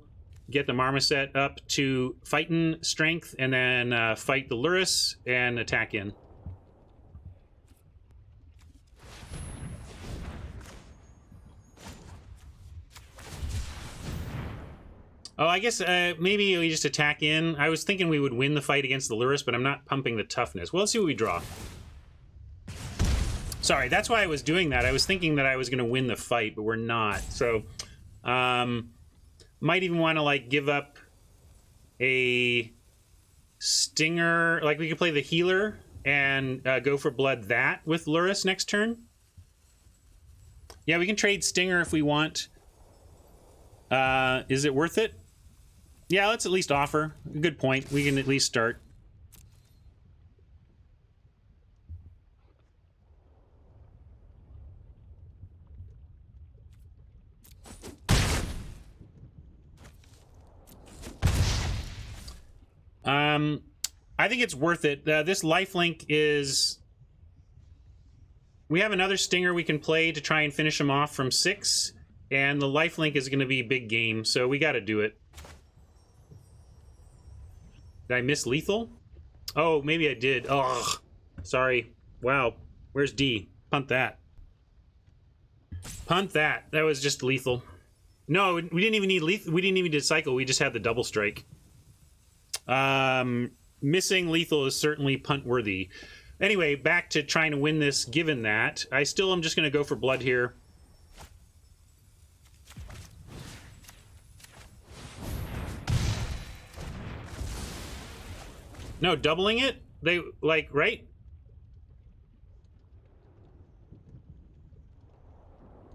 get the Marmoset up to fighting strength, and then fight the Lurrus and attack in. Oh, I guess maybe we just attack in. I was thinking we would win the fight against the Lurrus, but I'm not pumping the toughness. Well, let's see what we draw. Sorry, that's why I was doing that. I was thinking that I was going to win the fight, but we're not. So, might even want to, like, give up a stinger. Like, we could play the healer and go for blood that with Lurrus next turn. Yeah, we can trade stinger if we want. Is it worth it? Yeah, let's at least offer. Good point. We can at least start. I think it's worth it. This lifelink is... We have another stinger we can play to try and finish him off from 6, and the lifelink is going to be big game, so we got to do it. Did I miss lethal? Oh, maybe I did. Oh, sorry. Wow. Where's D? Punt that. Punt that. That was just lethal. No, we didn't even need lethal. We didn't even need cycle. We just had the double strike. Missing lethal is certainly punt worthy. Anyway, back to trying to win this given that. I still am just going to go for blood here. No, doubling it? They, like, right?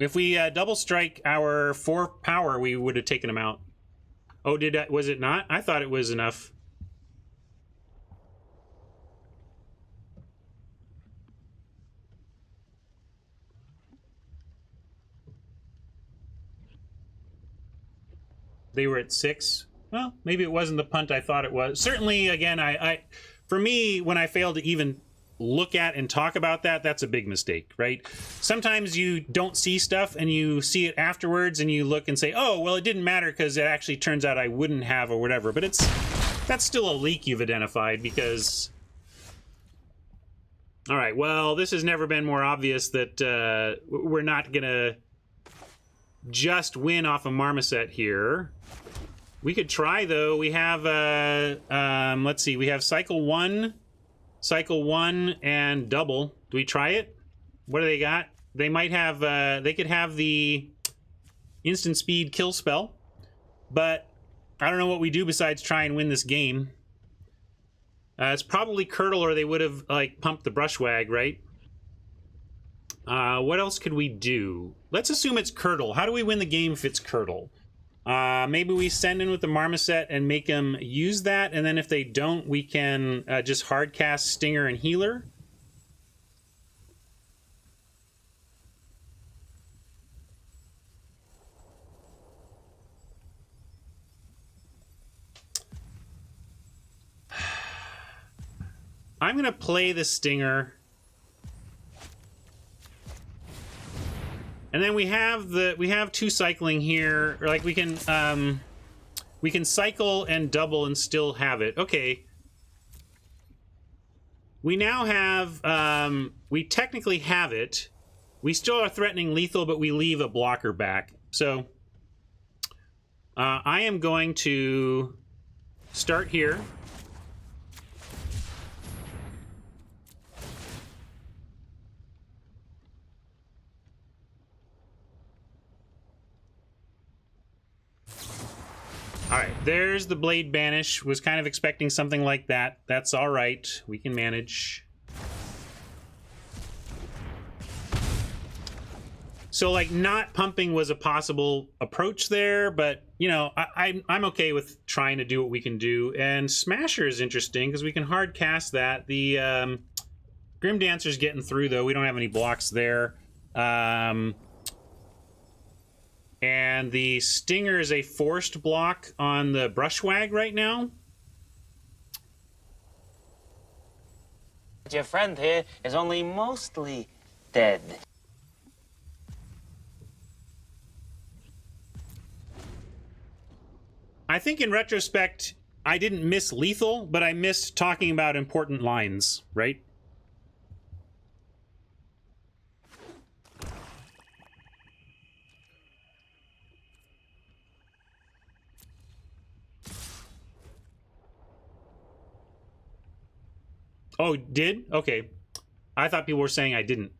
If we double strike our 4 power, we would have taken him out. Oh, was it not? I thought it was enough. They were at 6. Well, maybe it wasn't the punt I thought it was. Certainly, again, for me, when I fail to even look at and talk about that, that's a big mistake, right? Sometimes you don't see stuff and you see it afterwards and you look and say, oh, well, it didn't matter because it actually turns out I wouldn't have or whatever. But that's still a leak you've identified because... All right, well, this has never been more obvious that we're not going to just win off a Marmoset here. We could try, though. We have, let's see, we have cycle 1, and double. Do we try it? What do they got? They might have, they could have the instant speed kill spell, but I don't know what we do besides try and win this game. It's probably Curdle, or they would have, like, pumped the Brushwag, right? What else could we do? Let's assume it's Curdle. How do we win the game if it's Curdle? Maybe we send in with the Marmoset and make them use that, and then if they don't, we can just hard cast Stinger and Healer. I'm gonna play the Stinger. And then we have 2 cycling here, or like we can cycle and double and still have it. Okay. We now have we technically have it. We still are threatening lethal, but we leave a blocker back. So I am going to start here. All right, there's the Blade Banish. Was kind of expecting something like that. That's all right. We can manage. So, like, not pumping was a possible approach there, but, you know, I'm okay with trying to do what we can do. And Smasher is interesting because we can hard cast that. The Grim Dancer's getting through, though. We don't have any blocks there. And the Stinger is a forced block on the Brushwag right now. Your friend here is only mostly dead. I think in retrospect, I didn't miss lethal, but I missed talking about important lines, right? Oh, did? Okay. I thought people were saying I didn't.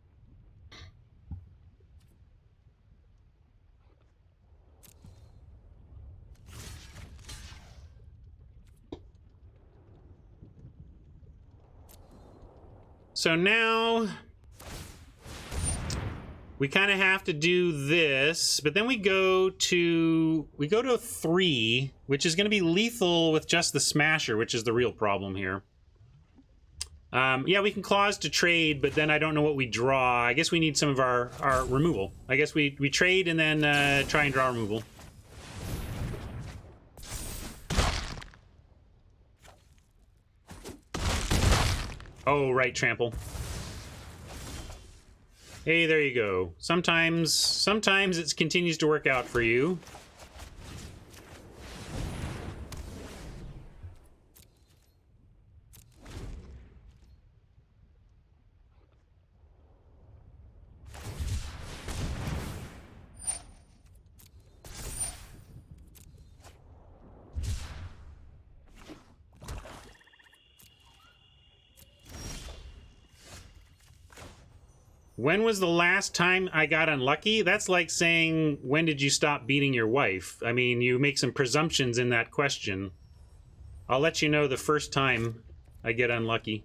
So now we kind of have to do this, but then we go to 3, which is going to be lethal with just the Smasher, which is the real problem here. Yeah, we can clause to trade, but then I don't know what we draw. I guess we need some of our removal. I guess we trade and then try and draw removal. Oh, right, trample. Hey, there you go. Sometimes it continues to work out for you. When was the last time I got unlucky? That's like saying, when did you stop beating your wife? I mean, you make some presumptions in that question. I'll let you know the first time I get unlucky.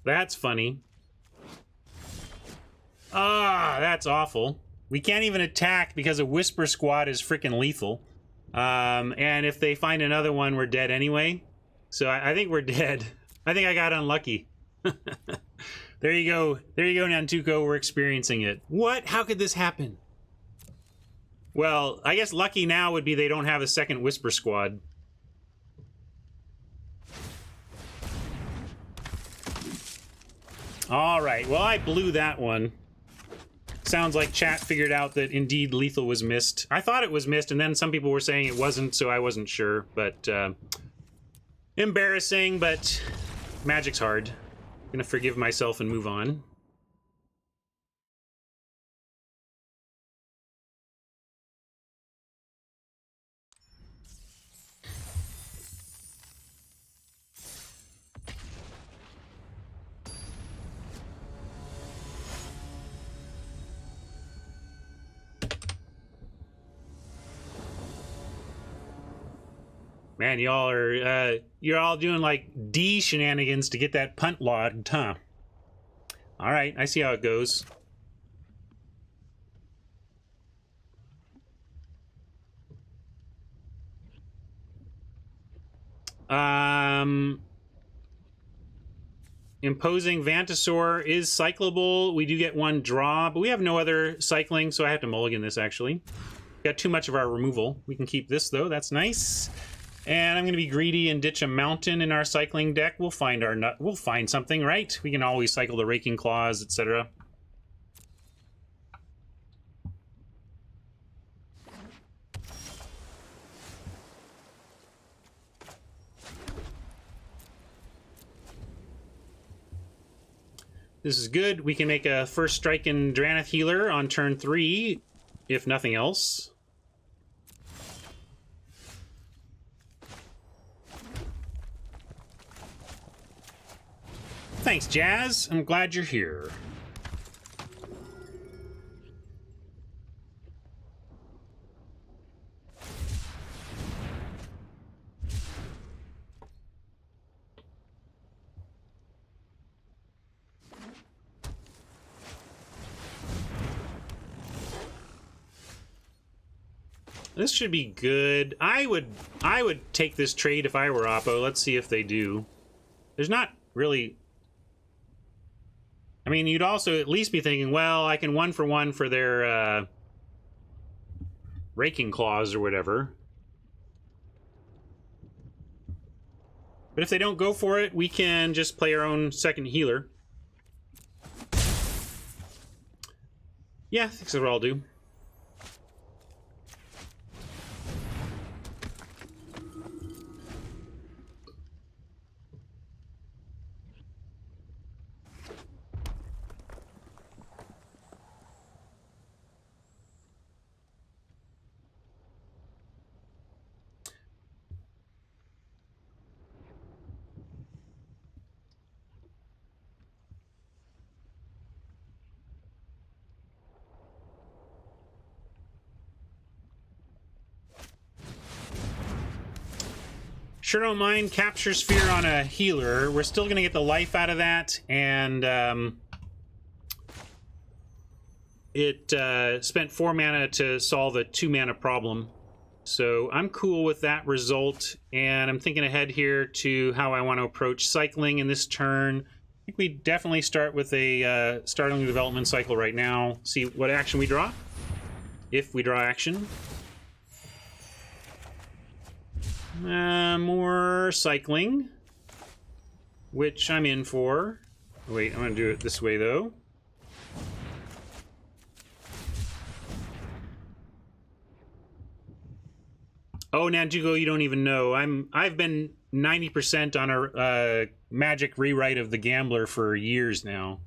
That's funny. Ah, that's awful. We can't even attack because a Whisper Squad is freaking lethal. And if they find another one, we're dead anyway. So I think we're dead. I think I got unlucky. There you go. There you go, Nantuko. We're experiencing it. What? How could this happen? Well, I guess lucky now would be they don't have a second Whisper Squad. All right. Well, I blew that one. Sounds like chat figured out that indeed lethal was missed. I thought it was missed, and then some people were saying it wasn't, so I wasn't sure. But embarrassing, but magic's hard. Gonna forgive myself and move on. Man, y'all are, you're all doing like D shenanigans to get that punt logged, huh? All right, I see how it goes. Imposing Vantasaur is cyclable. We do get one draw, but we have no other cycling, so I have to mulligan this, actually. Got too much of our removal. We can keep this, though. That's nice. And I'm going to be greedy and ditch a mountain in our cycling deck. We'll find our nut. We'll find something, right? We can always cycle the Raking Claws, etc. This is good. We can make a first strike in Drannith Healer on turn 3, if nothing else. Thanks, Jazz. I'm glad you're here. This should be good. I would take this trade if I were Oppo. Let's see if they do. There's not really... I mean, you'd also at least be thinking, well, I can 1-for-1 for their Raking Claws or whatever. But if they don't go for it, we can just play our own second healer. Yeah, I think that's what I'll do. Sure don't mind Capture Sphere on a healer. We're still going to get the life out of that, and it spent 4 mana to solve a 2 mana problem. So I'm cool with that result, and I'm thinking ahead here to how I want to approach cycling in this turn. I think we definitely start with a startling development cycle right now. See what action we draw, if we draw action. More cycling, which I'm in for. Wait, I'm going to do it this way, though. Oh, Nanjugo, you don't even know. I've been 90% on a magic rewrite of the Gambler for years now.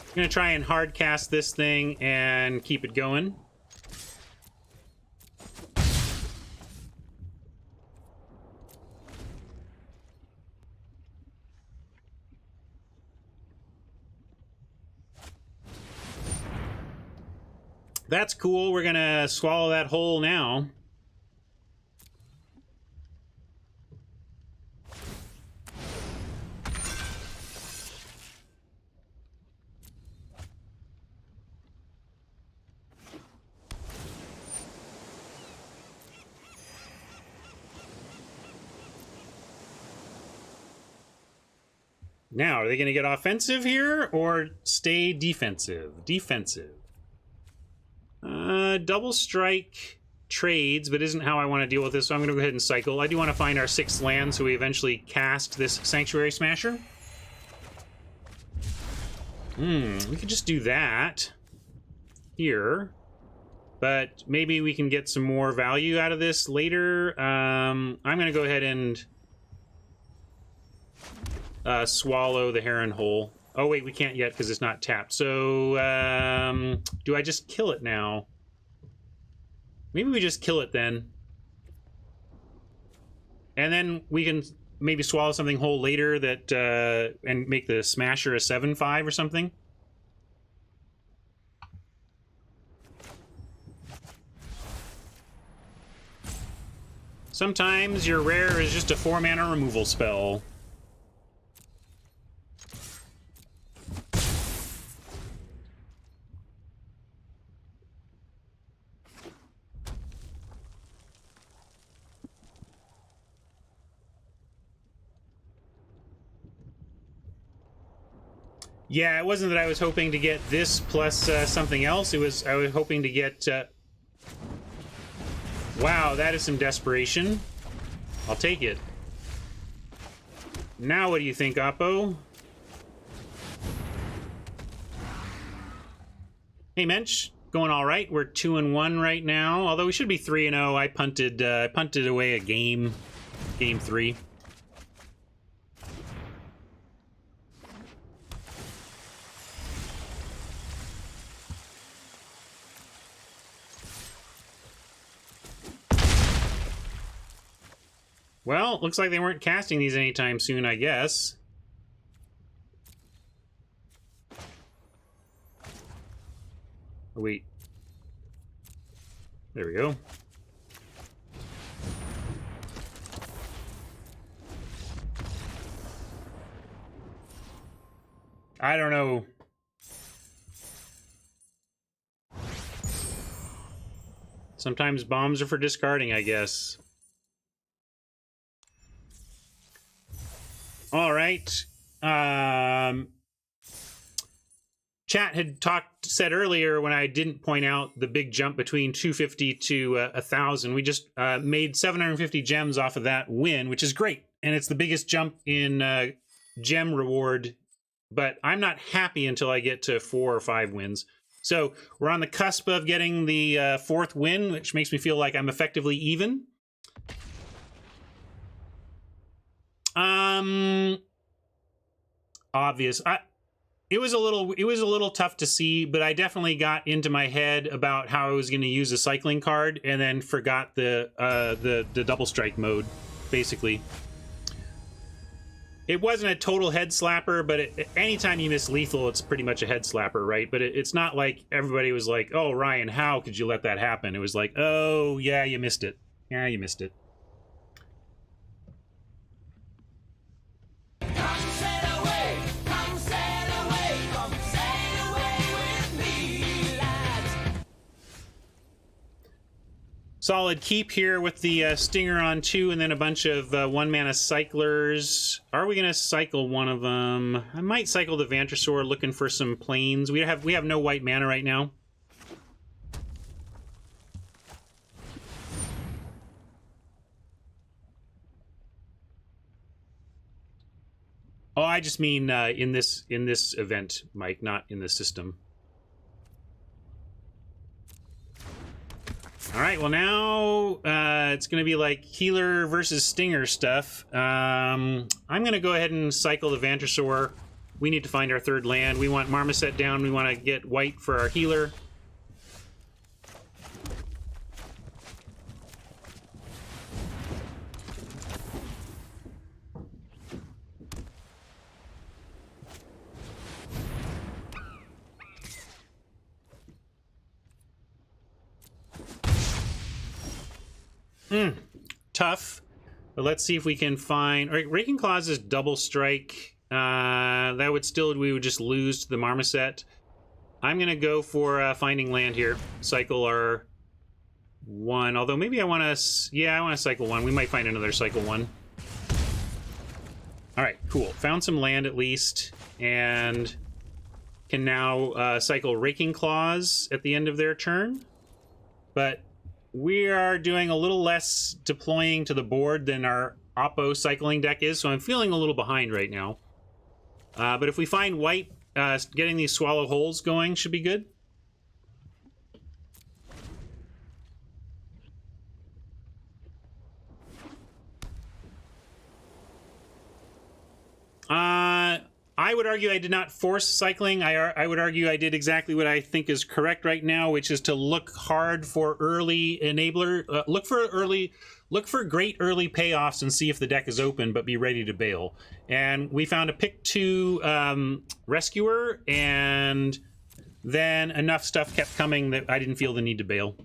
I'm gonna try and hard cast this thing and keep it going. That's cool. We're gonna swallow that whole now. Now, are they going to get offensive here or stay defensive? Defensive. Double strike trades, but isn't how I want to deal with this, so I'm going to go ahead and cycle. I do want to find our 6th land so we eventually cast this Sanctuary Smasher. We could just do that here, but maybe we can get some more value out of this later. I'm going to go ahead and swallow the Heron Hole. Oh, wait, we can't yet because it's not tapped. So, do I just kill it now? Maybe we just kill it then. And then we can maybe swallow something whole later that, and make the Smasher a 7/5 or something. Sometimes your rare is just a 4-mana removal spell. Yeah, it wasn't that I was hoping to get this plus something else. I was hoping to get... Wow, that is some desperation. I'll take it. Now what do you think, Oppo? Hey, Mensch, going all right. We're 2-1 right now. Although we should be 3-0. I punted away a game 3. Well, looks like they weren't casting these anytime soon, I guess. Oh, wait. There we go. I don't know. Sometimes bombs are for discarding, I guess. All right. Chat had said earlier when I didn't point out the big jump between 250 to 1,000. We just made 750 gems off of that win, which is great. And it's the biggest jump in gem reward. But I'm not happy until I get to 4 or 5 wins. So we're on the cusp of getting the 4th win, which makes me feel like I'm effectively even. Obvious. It was a little tough to see, but I definitely got into my head about how I was going to use a cycling card, and then forgot the double strike mode. Basically, it wasn't a total head slapper, but anytime you miss lethal, it's pretty much a head slapper, right? But it's not like everybody was like, "Oh, Ryan, how could you let that happen?" It was like, "Oh, yeah, you missed it. Yeah, you missed it." Solid keep here with the Stinger on 2 and then a bunch of 1-mana cyclers. Are we going to cycle one of them? I might cycle the Vantrosaur looking for some planes. We have no white mana right now. Oh, I just mean in this event, Mike, not in the system. All right, well now it's going to be like healer versus stinger stuff. I'm going to go ahead and cycle the Vantrosaur. We need to find our 3rd land. We want Marmoset down. We want to get white for our healer. Tough, but let's see if we can find. All right, Raking Claws is double strike. That would still, we would just lose to the Marmoset. I'm gonna go for finding land here. Cycle our 1. Although maybe I want to. Yeah, I want to cycle 1. We might find another cycle 1. All right, cool. Found some land at least, and can now cycle Raking Claws at the end of their turn. But we are doing a little less deploying to the board than our Oppo cycling deck is, so I'm feeling a little behind right now. But if we find white, getting these Swallow Holes going should be good. I would argue I did not force cycling. I would argue I did exactly what I think is correct right now, which is to look hard for early enabler. Look for great early payoffs and see if the deck is open, but be ready to bail. And we found a pick 2 rescuer, and then enough stuff kept coming that I didn't feel the need to bail.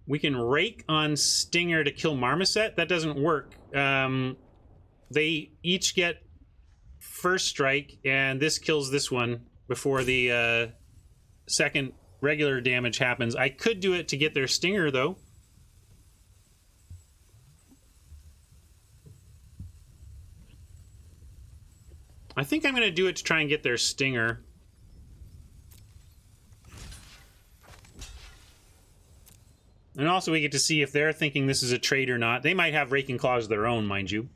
We can rake on Stinger to kill Marmoset. That doesn't work. They each get 1st strike, and this kills this one before the 2nd regular damage happens. I could do it to get their Stinger, though. I think I'm going to do it to try and get their Stinger. And also we get to see if they're thinking this is a trade or not. They might have Raking Claws of their own, mind you.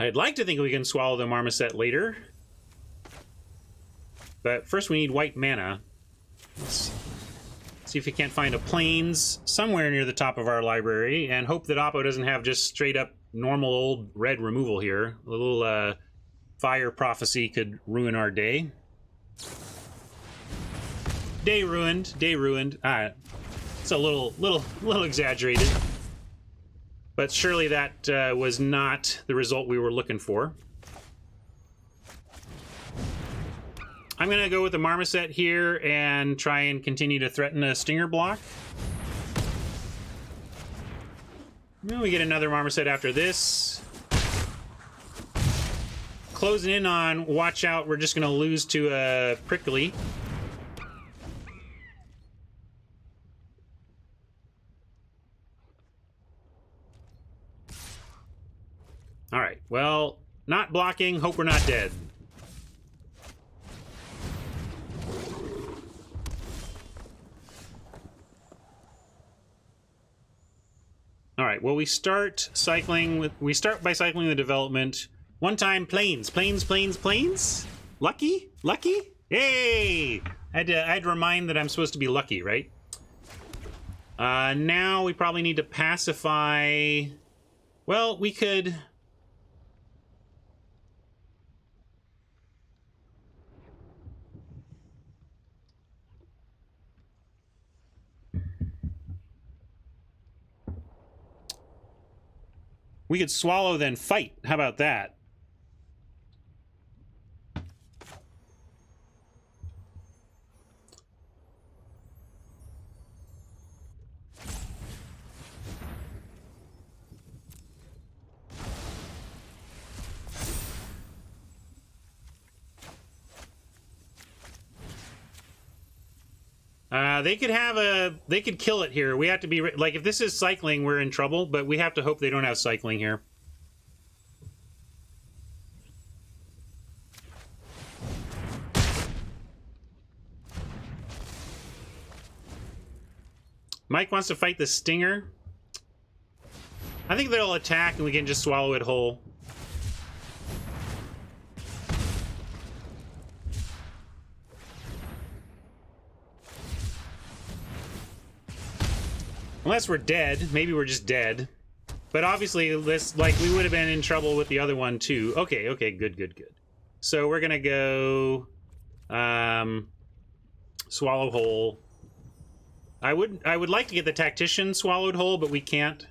I'd like to think we can swallow the marmoset later. But first we need white mana. Let's see if we can't find a plains somewhere near the top of our library, and hope that Oppo doesn't have just straight up normal old red removal here. A little fire prophecy could ruin our day. Day ruined. Day ruined. It's a little exaggerated. But surely that was not the result we were looking for. I'm going to go with the marmoset here and try and continue to threaten a stinger block. Well, we get another marmoset after this. Closing in on watch out, we're just going to lose to a prickly. All right, well, not blocking, hope we're not dead. All right, well, we start by cycling the development. One time, planes. Lucky? Hey! I had to remind that I'm supposed to be lucky, right? Now we probably need to pacify. Well, we could. We could swallow, then fight. How about that? They could kill it here. We have to be, like, if this is cycling, we're in trouble, but we have to hope they don't have cycling here. Mike wants to fight the stinger. I think they'll attack and we can just swallow it whole. Unless we're dead. Maybe we're just dead. But obviously, this, like, we would have been in trouble with the other one, too. Okay, good. So we're gonna go... swallow whole. I would like to get the tactician swallowed whole, but we can't.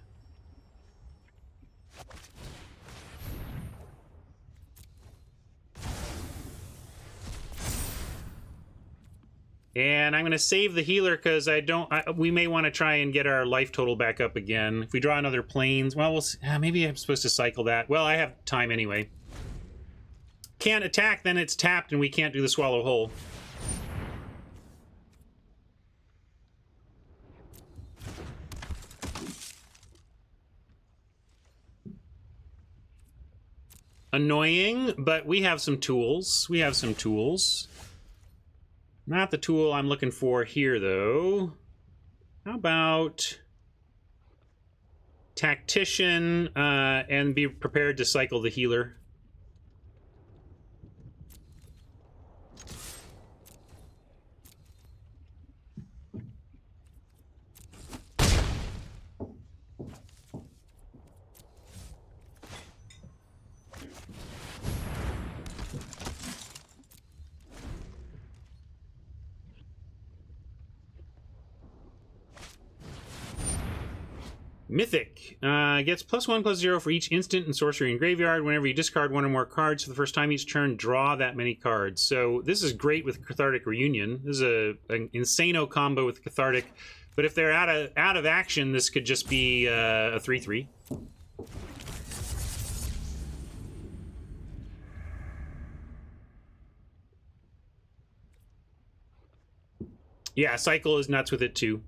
And I'm going to save the healer because we may want to try and get our life total back up again. If we draw another plains, well, we'll see. Maybe I'm supposed to cycle that. Well, I have time anyway. Can't attack, then it's tapped and we can't do the swallow whole. Annoying, but we have some tools. Not the tool I'm looking for here, though. How about tactician and be prepared to cycle the healer? Mythic gets +1/+0 for each instant and sorcery in graveyard. Whenever you discard one or more cards for the first time each turn, draw that many cards. So this is great with Cathartic Reunion. This is an insano combo with Cathartic. But if they're out of action, this could just be a 3/3. Yeah, Cycle is nuts with it too.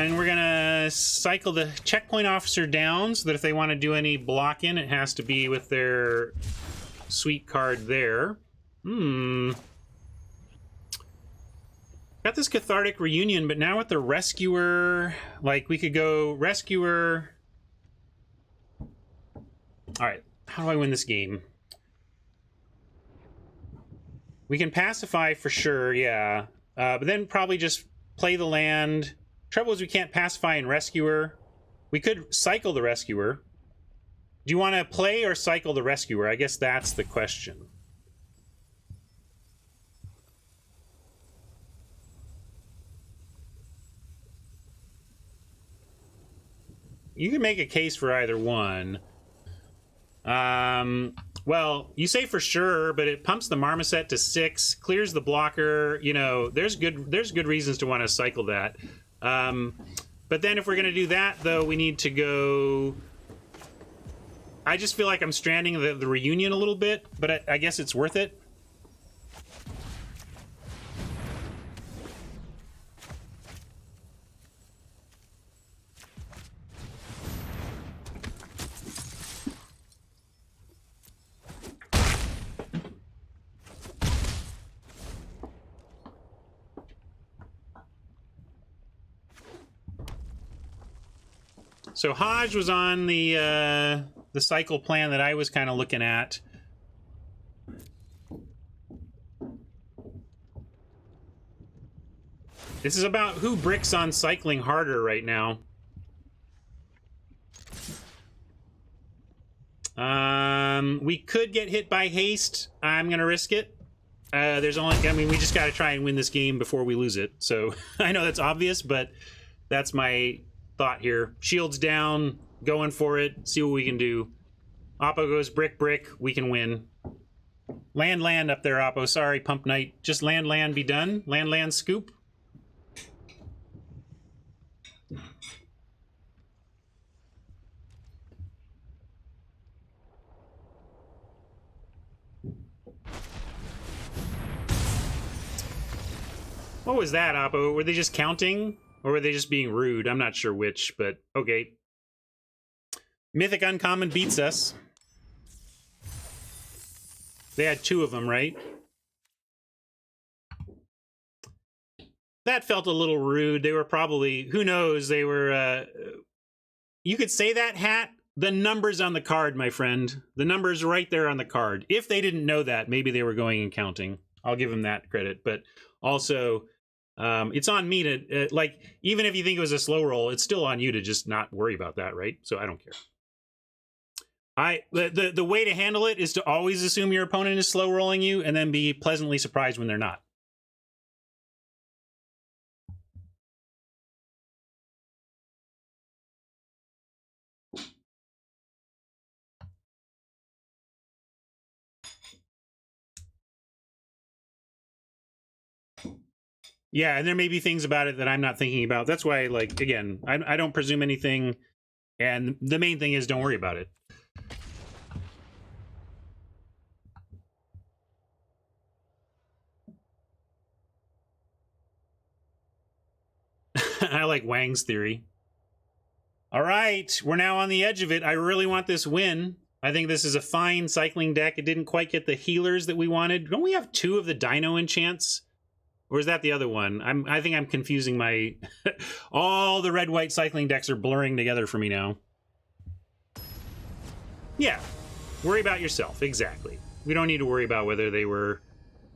And we're gonna cycle the checkpoint officer down so that if they want to do any blocking, it has to be with their sweet card there. Got this cathartic reunion, but now with the rescuer, like we could go rescuer. All right, how do I win this game? We can pacify for sure, yeah. But then probably just play the land. Trouble is we can't pacify and rescuer. We could cycle the rescuer. Do you want to play or cycle the rescuer? I guess that's the question. You can make a case for either one. Well, you say for sure, but it pumps the Marmoset to 6, clears the blocker. You know, there's good reasons to want to cycle that. But then if we're going to do that, though, we need to go... I just feel like I'm stranding the reunion a little bit, but I guess it's worth it. So Hodge was on the cycle plan that I was kind of looking at. This is about who bricks on cycling harder right now. We could get hit by haste. I'm gonna risk it. There's only, I mean, we just got to try and win this game before we lose it. So I know that's obvious, but that's my thought here. Shields down, going for it, see what we can do. Oppo goes brick, brick, we can win. Land up there, Oppo. Sorry, Pump Knight. Just land, be done. Land, scoop. What was that, Oppo? Were they just counting? Or were they just being rude? I'm not sure which, but okay. Mythic Uncommon beats us. They had 2 of them, right? That felt a little rude. They were probably, who knows, they were... you could say that, Hat. The number's on the card, my friend. The number's right there on the card. If they didn't know that, maybe they were going and counting. I'll give them that credit. But also... it's on me to, like, even if you think it was a slow roll, it's still on you to just not worry about that, right? So I don't care. The way to handle it is to always assume your opponent is slow rolling you and then be pleasantly surprised when they're not. Yeah, and there may be things about it that I'm not thinking about. That's why, like, again, I don't presume anything, and the main thing is don't worry about it. I like Wang's theory. All right, we're now on the edge of it. I really want this win. I think this is a fine cycling deck. It didn't quite get the healers that we wanted. Don't we have 2 of the Dino enchants? Or is that the other one? I think I'm confusing my... All the red-white cycling decks are blurring together for me now. Yeah. Worry about yourself. Exactly. We don't need to worry about whether they were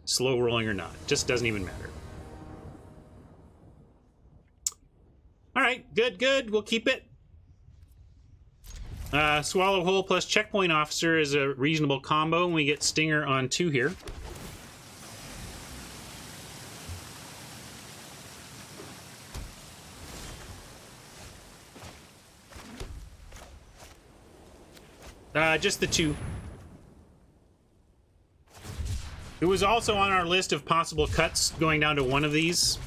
slow rolling or not. Just doesn't even matter. All right. Good. We'll keep it. Swallow Hole plus Checkpoint Officer is a reasonable combo, and we get Stinger on 2 here. Just the 2. It was also on our list of possible cuts going down to 1 of these.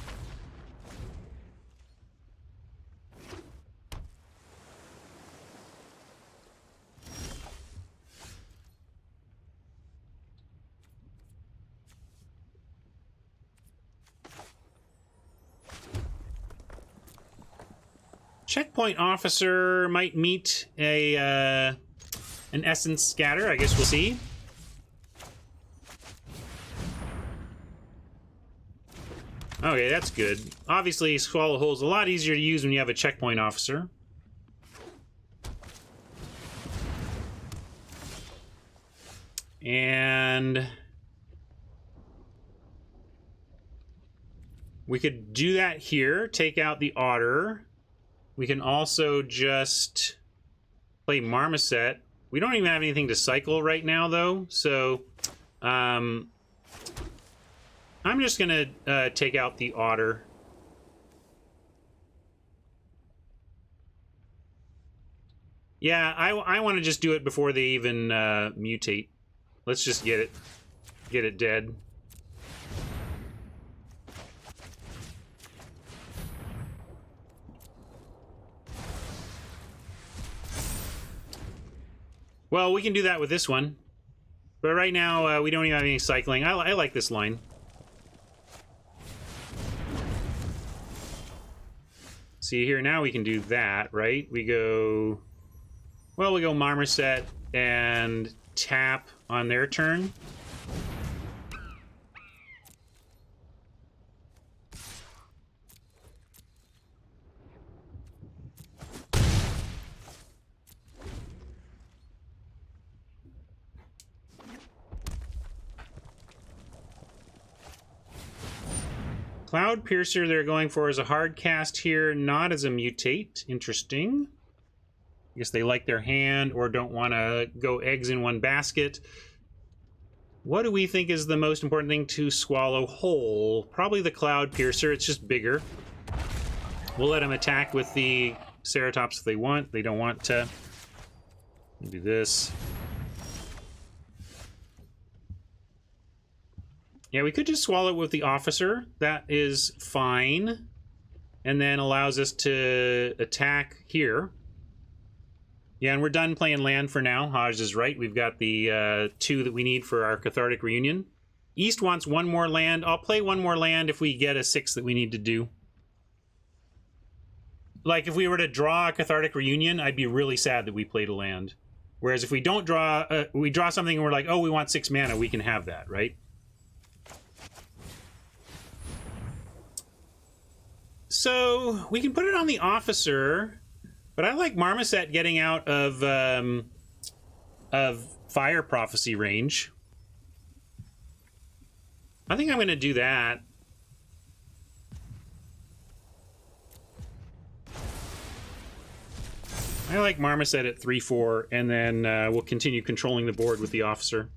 Checkpoint Officer might meet a an Essence Scatter. I guess we'll see. Okay, that's good. Obviously, Swallow Hole is a lot easier to use when you have a checkpoint officer. And we could do that here, take out the otter. We can also just play Marmoset. We don't even have anything to cycle right now, though, so I'm just gonna take out the otter. Yeah, I want to just do it before they even mutate. Let's just get it dead. Well, we can do that with this one. But right now, we don't even have any cycling. I like this line. See, here now we can do that, right? We go... Well, we go Marmoset and tap on their turn. Cloud Piercer they're going for is a hard cast here, not as a mutate. Interesting. I guess they like their hand or don't want to go eggs in one basket. What do we think is the most important thing to swallow whole? Probably the Cloud Piercer. It's just bigger. We'll let them attack with the Ceratops if they want. They don't want to. Do this. Yeah, we could just swallow it with the officer. That is fine. And then allows us to attack here. Yeah, and we're done playing land for now. Hodge is right. We've got the 2 that we need for our Cathartic Reunion. East wants 1 more land. I'll play 1 more land if we get a 6 that we need to do. Like, if we were to draw a Cathartic Reunion, I'd be really sad that we played a land. Whereas if we don't draw, we draw something and we're like, oh, we want 6 mana, we can have that, right? So we can put it on the officer, but I like Marmoset getting out of Fire Prophecy range. I think I'm going to do that. I like Marmoset at 3/4, and then we'll continue controlling the board with the officer.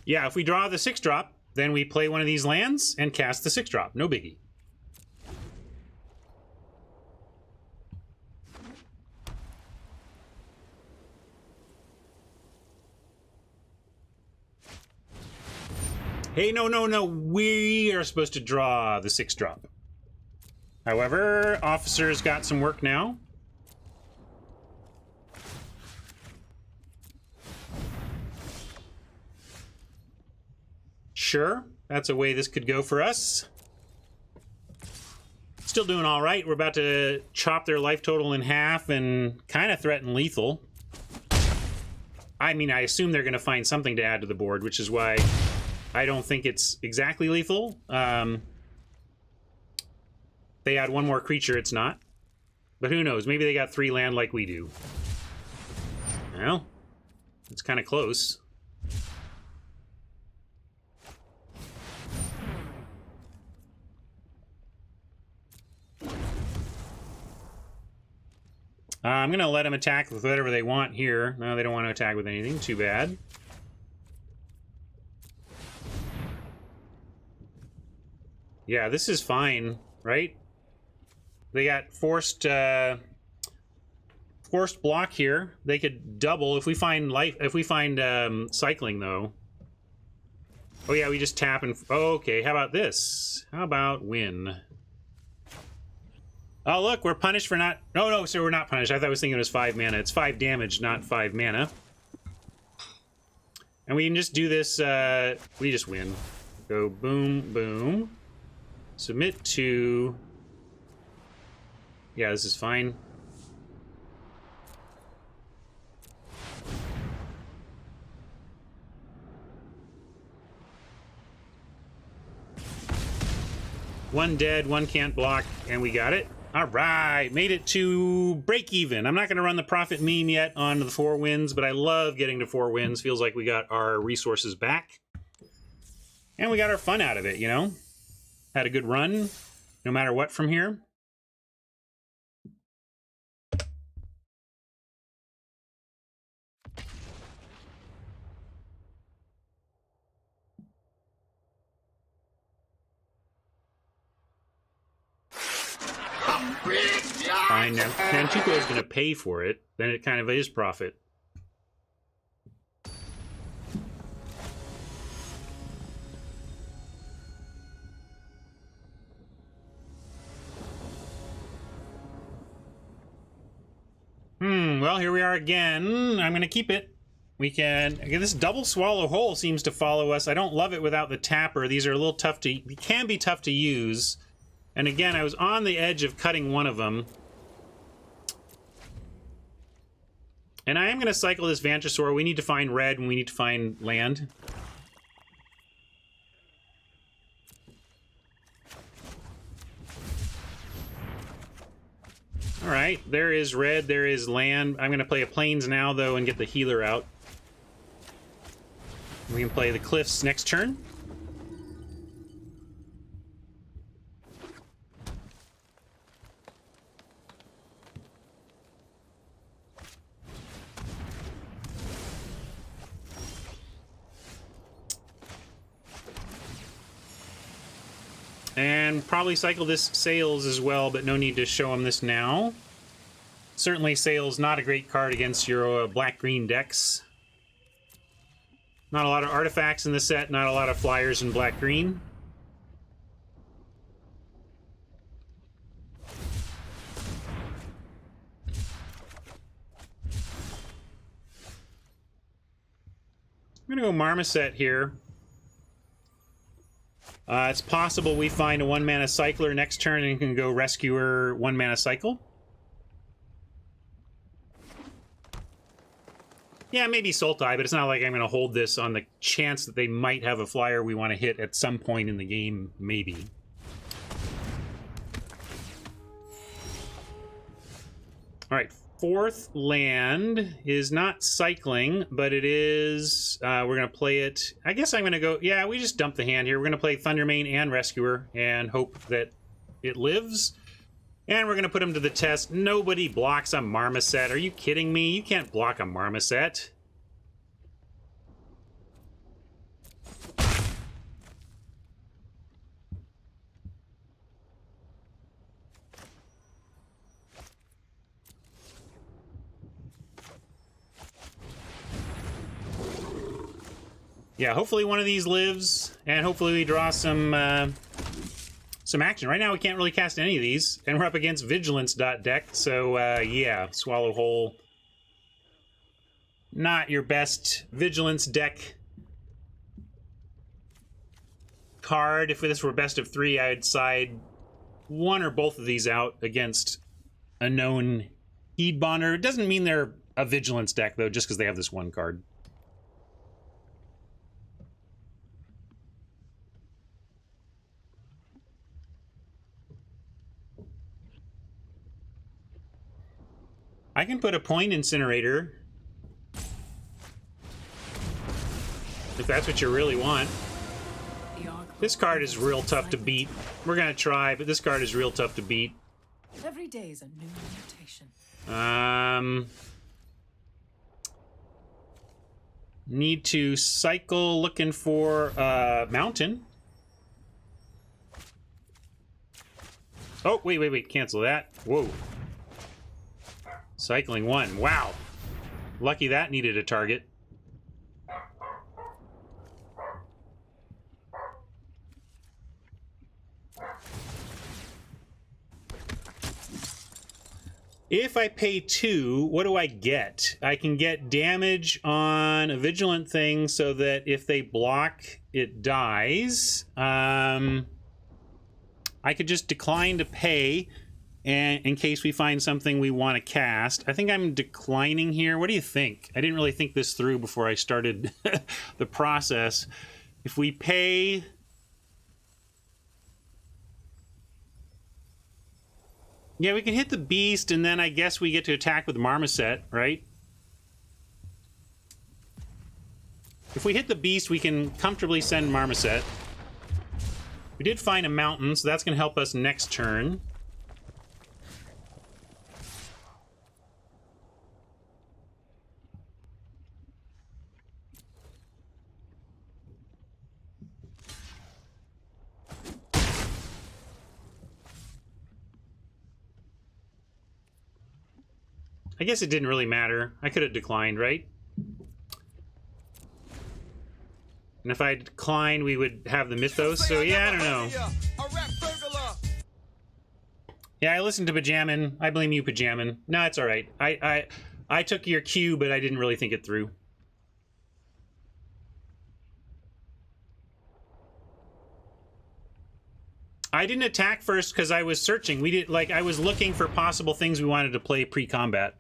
Yeah, if we draw the 6-drop, then we play one of these lands and cast the 6-drop. No biggie. Hey, no. We are supposed to draw the 6-drop. However, Officer's got some work now. Sure, that's a way this could go for us. Still doing all right. We're about to chop their life total in half and kind of threaten lethal. I mean, I assume they're going to find something to add to the board, which is why I don't think it's exactly lethal. They add 1 more creature, it's not. But who knows? Maybe they got 3 land like we do. Well, it's kind of close. I'm going to let them attack with whatever they want here. No, they don't want to attack with anything. Too bad. Yeah, this is fine, right? They got forced block here. They could double if we find life. If we find cycling, though. Oh yeah, we just tap and. Oh, okay, how about this? How about win? Oh, look, we're punished for not... Oh, no, so we're not punished. I thought I was thinking it was 5 mana. It's 5 damage, not 5 mana. And we can just do this... we just win. Go boom, boom. Submit to... Yeah, this is fine. One dead, one can't block, and we got it. All right, made it to break even. I'm not going to run the profit meme yet on the 4 wins, but I love getting to 4 wins. Feels like we got our resources back. And we got our fun out of it, you know? Had a good run, no matter what from here. Fine, now Nantuko is going to pay for it. Then it kind of is profit. Well, here we are again. I'm going to keep it. We can... Again, this double swallow hole seems to follow us. I don't love it without the tapper. These are a little tough to... can be tough to use. And again, I was on the edge of cutting one of them. And I am going to cycle this Vantrosaur. We need to find red and we need to find land. All right, there is red, there is land. I'm going to play a plains now, though, and get the healer out. We can play the cliffs next turn. And probably cycle this Sails as well, but no need to show him this now. Certainly Sails not a great card against your black-green decks. Not a lot of artifacts in the set, not a lot of flyers in black-green. I'm gonna go Marmoset here. It's possible we find a 1-mana cycler next turn and can go Rescuer 1-mana cycle. Yeah, maybe Sultai, but it's not like I'm going to hold this on the chance that they might have a flyer we want to hit at some point in the game, maybe. All right, 4th land is not cycling, but it is... we're going to play it... I guess I'm going to go... Yeah, we just dump the hand here. We're going to play Thundermane and Rescuer and hope that it lives. And we're going to put him to the test. Nobody blocks a Marmoset. Are you kidding me? You can't block a Marmoset. Yeah, hopefully one of these lives, and hopefully we draw some action. Right now we can't really cast any of these, and we're up against Vigilance deck, so yeah, Swallow Hole. Not your best Vigilance deck card. If this were best of 3, I'd side one or both of these out against a known Heedbonder. It doesn't mean they're a Vigilance deck, though, just because they have this one card. I can put a Point Incinerator if that's what you really want. This card is real tough to beat. We're gonna try, but this card is real tough to beat. Every day is a new mutation. Need to cycle looking for Mountain. Oh, wait, cancel that. Whoa. Cycling 1. Wow. Lucky that needed a target. If I pay 2, what do I get? I can get damage on a Vigilant thing so that if they block, it dies. I could just decline to pay. and in case we find something we want to cast. I think I'm declining here. What do you think? I didn't really think this through before I started the process. If we pay... Yeah, we can hit the beast, and then I guess we get to attack with Marmoset, right? If we hit the beast, we can comfortably send Marmoset. We did find a mountain, so that's going to help us next turn. I guess it didn't really matter. I could have declined, right? And if I declined, we would have the Mythos. So yeah, I don't know. Yeah, I listened to Pajamin. I blame you, Pajamin. No, it's all right. I took your cue, but I didn't really think it through. I didn't attack first because I was searching. I was looking for possible things we wanted to play pre-combat.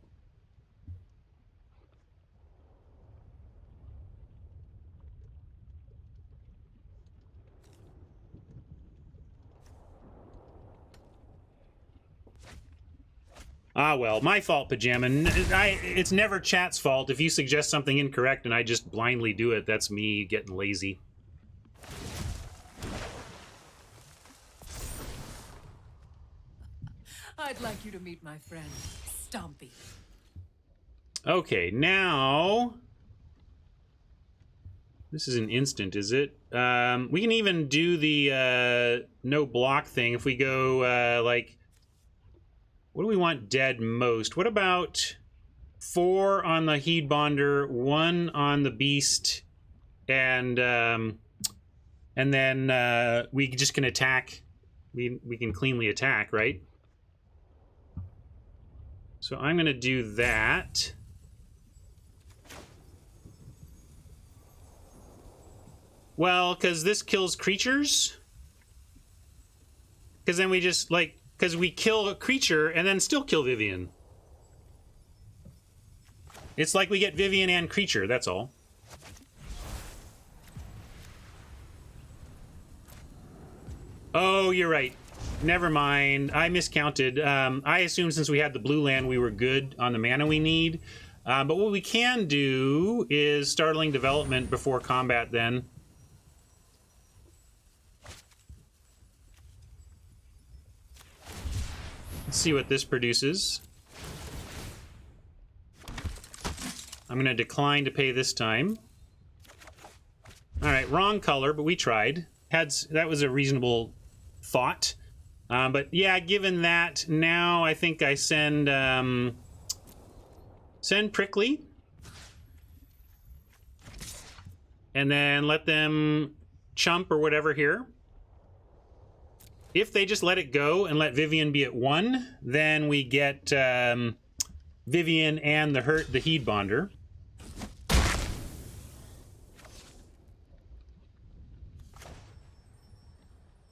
Ah, well, my fault, Pajamin. It's never chat's fault. If you suggest something incorrect and I just blindly do it, that's me getting lazy. I'd like you to meet my friend, Stompy. Okay, now... This is an instant, is it? We can even do the no block thing if we go, like... What do we want dead most? What about 4 on the Heedbonder, 1 on the Beast, and then we just can attack. We can cleanly attack, right? So I'm going to do that. Well, because this kills creatures. Because then we just, like... Because we kill a creature and then still kill Vivian. It's like we get Vivian and creature, that's all. Oh, you're right. Never mind. I miscounted. I assumed since we had the blue land, we were good on the mana we need. But what we can do is startling development before combat then. Let's see what this produces. I'm going to decline to pay this time. All right, wrong color, but we tried. That was a reasonable thought. But yeah, given that, now I think I send Prickly. And then let them chump or whatever here. If they just let it go and let Vivian be at 1, then we get Vivian and the Heedbonder.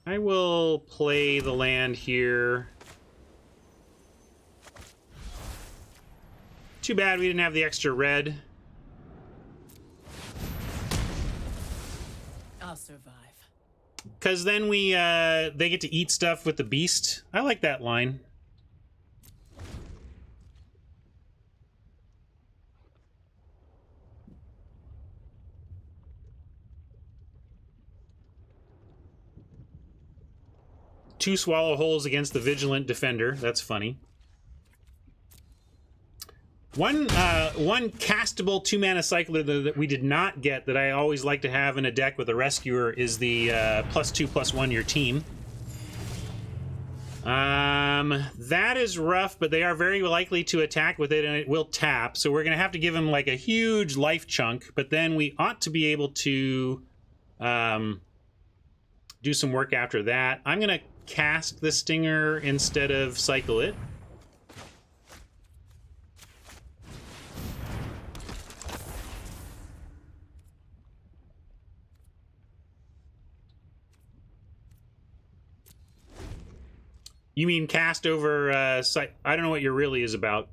I will play the land here. Too bad we didn't have the extra red. I'll survive. Because then they get to eat stuff with the beast. I like that line. Two swallow holes against the vigilant defender. That's funny. One castable 2-mana cycler that we did not get that I always like to have in a deck with a rescuer is the +2/+1 your team. That is rough, but they are very likely to attack with it, and it will tap. So we're going to have to give him like a huge life chunk, but then we ought to be able to do some work after that. I'm going to cast the Stinger instead of cycle it. You mean cast over... I don't know what your really is about.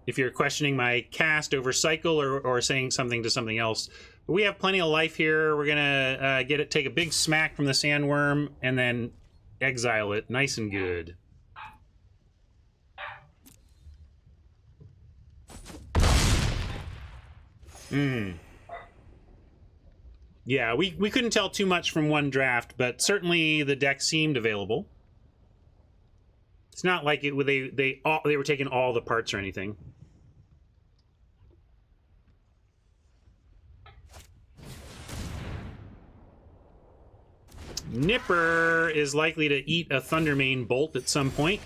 If you're questioning my cast over cycle or saying something to something else. But we have plenty of life here. We're gonna take a big smack from the sandworm and then exile it nice and good. Yeah, we couldn't tell too much from one draft, but certainly the deck seemed available. It's not like they were taking all the parts or anything. Nipper is likely to eat a Thundermane bolt at some point.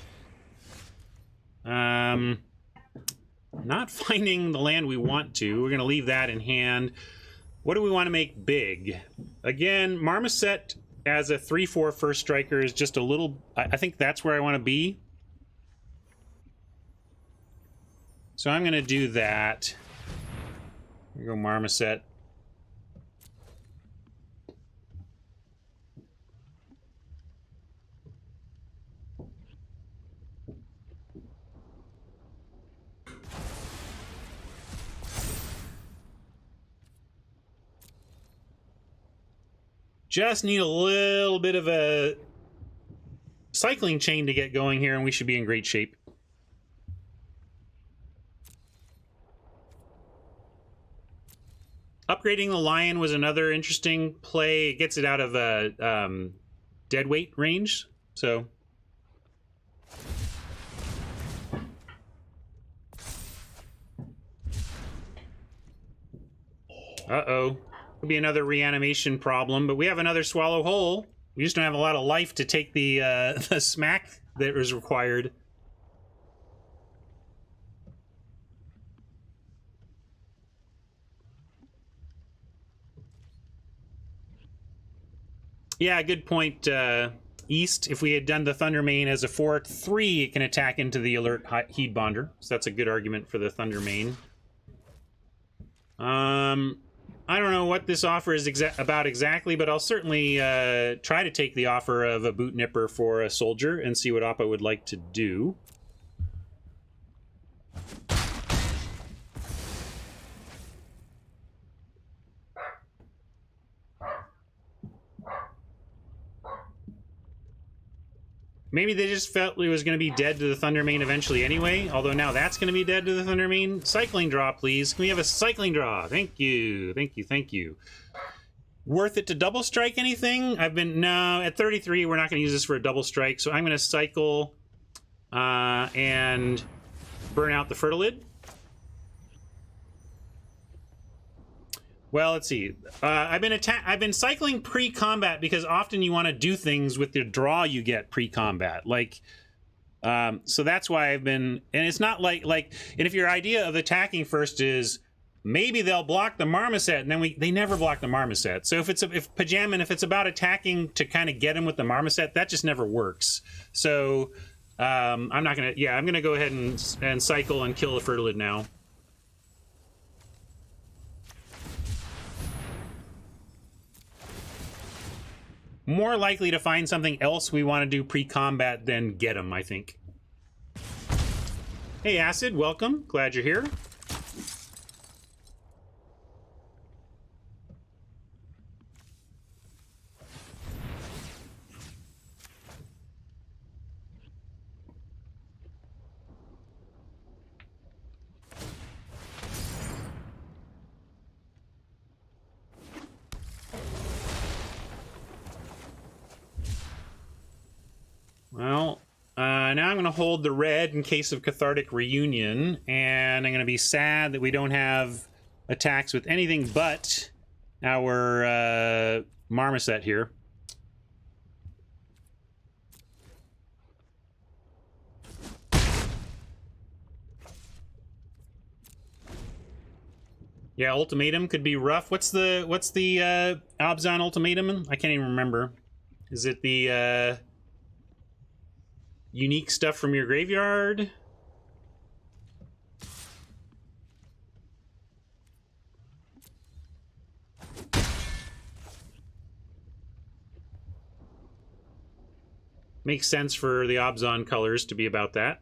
Not finding the land we want to. We're going to leave that in hand. What do we want to make big? Again, Marmoset as a 3/4 first striker is just a little... I think that's where I want to be. So I'm going to do that. Here we go, Marmoset. Just need a little bit of a cycling chain to get going here, and we should be in great shape. Upgrading the Lion was another interesting play. It gets it out of dead weight range, so... Uh-oh. Could be another reanimation problem, but we have another Swallow Whole. We just don't have a lot of life to take the the smack that was required. Yeah, good point, East. If we had done the Thundermane as a 4/3, it can attack into the Alert Heedbonder. So that's a good argument for the Thundermane. I don't know what this offer is about exactly, but I'll certainly try to take the offer of a Boot Nipper for a soldier and see what Appa would like to do. Maybe they just felt it was going to be dead to the Thundermane eventually anyway, although now that's going to be dead to the Thundermane. Cycling draw, please. Can we have a cycling draw? Thank you. Thank you. Thank you. Worth it to double strike anything? No, at 33, we're not going to use this for a double strike, so I'm going to cycle and burn out the Fertilid. Well, let's see. I've been cycling pre-combat because often you want to do things with the draw you get pre-combat. Like, so that's why I've been. And it's not like. And if your idea of attacking first is maybe they'll block the Marmoset, and then they never block the Marmoset. So if it's about attacking to kind of get him with the Marmoset, that just never works. So I'm not gonna. Yeah, I'm gonna go ahead and cycle and kill the Fertilid now. More likely to find something else we want to do pre-combat than get him, I think. Hey, Acid, welcome. Glad you're here. Well, now I'm going to hold the red in case of Cathartic Reunion, and I'm going to be sad that we don't have attacks with anything but our Marmoset here. Yeah, Ultimatum could be rough. What's the Abzan Ultimatum? I can't even remember. Is it the unique stuff from your graveyard? Makes sense for the Obzon colors to be about that.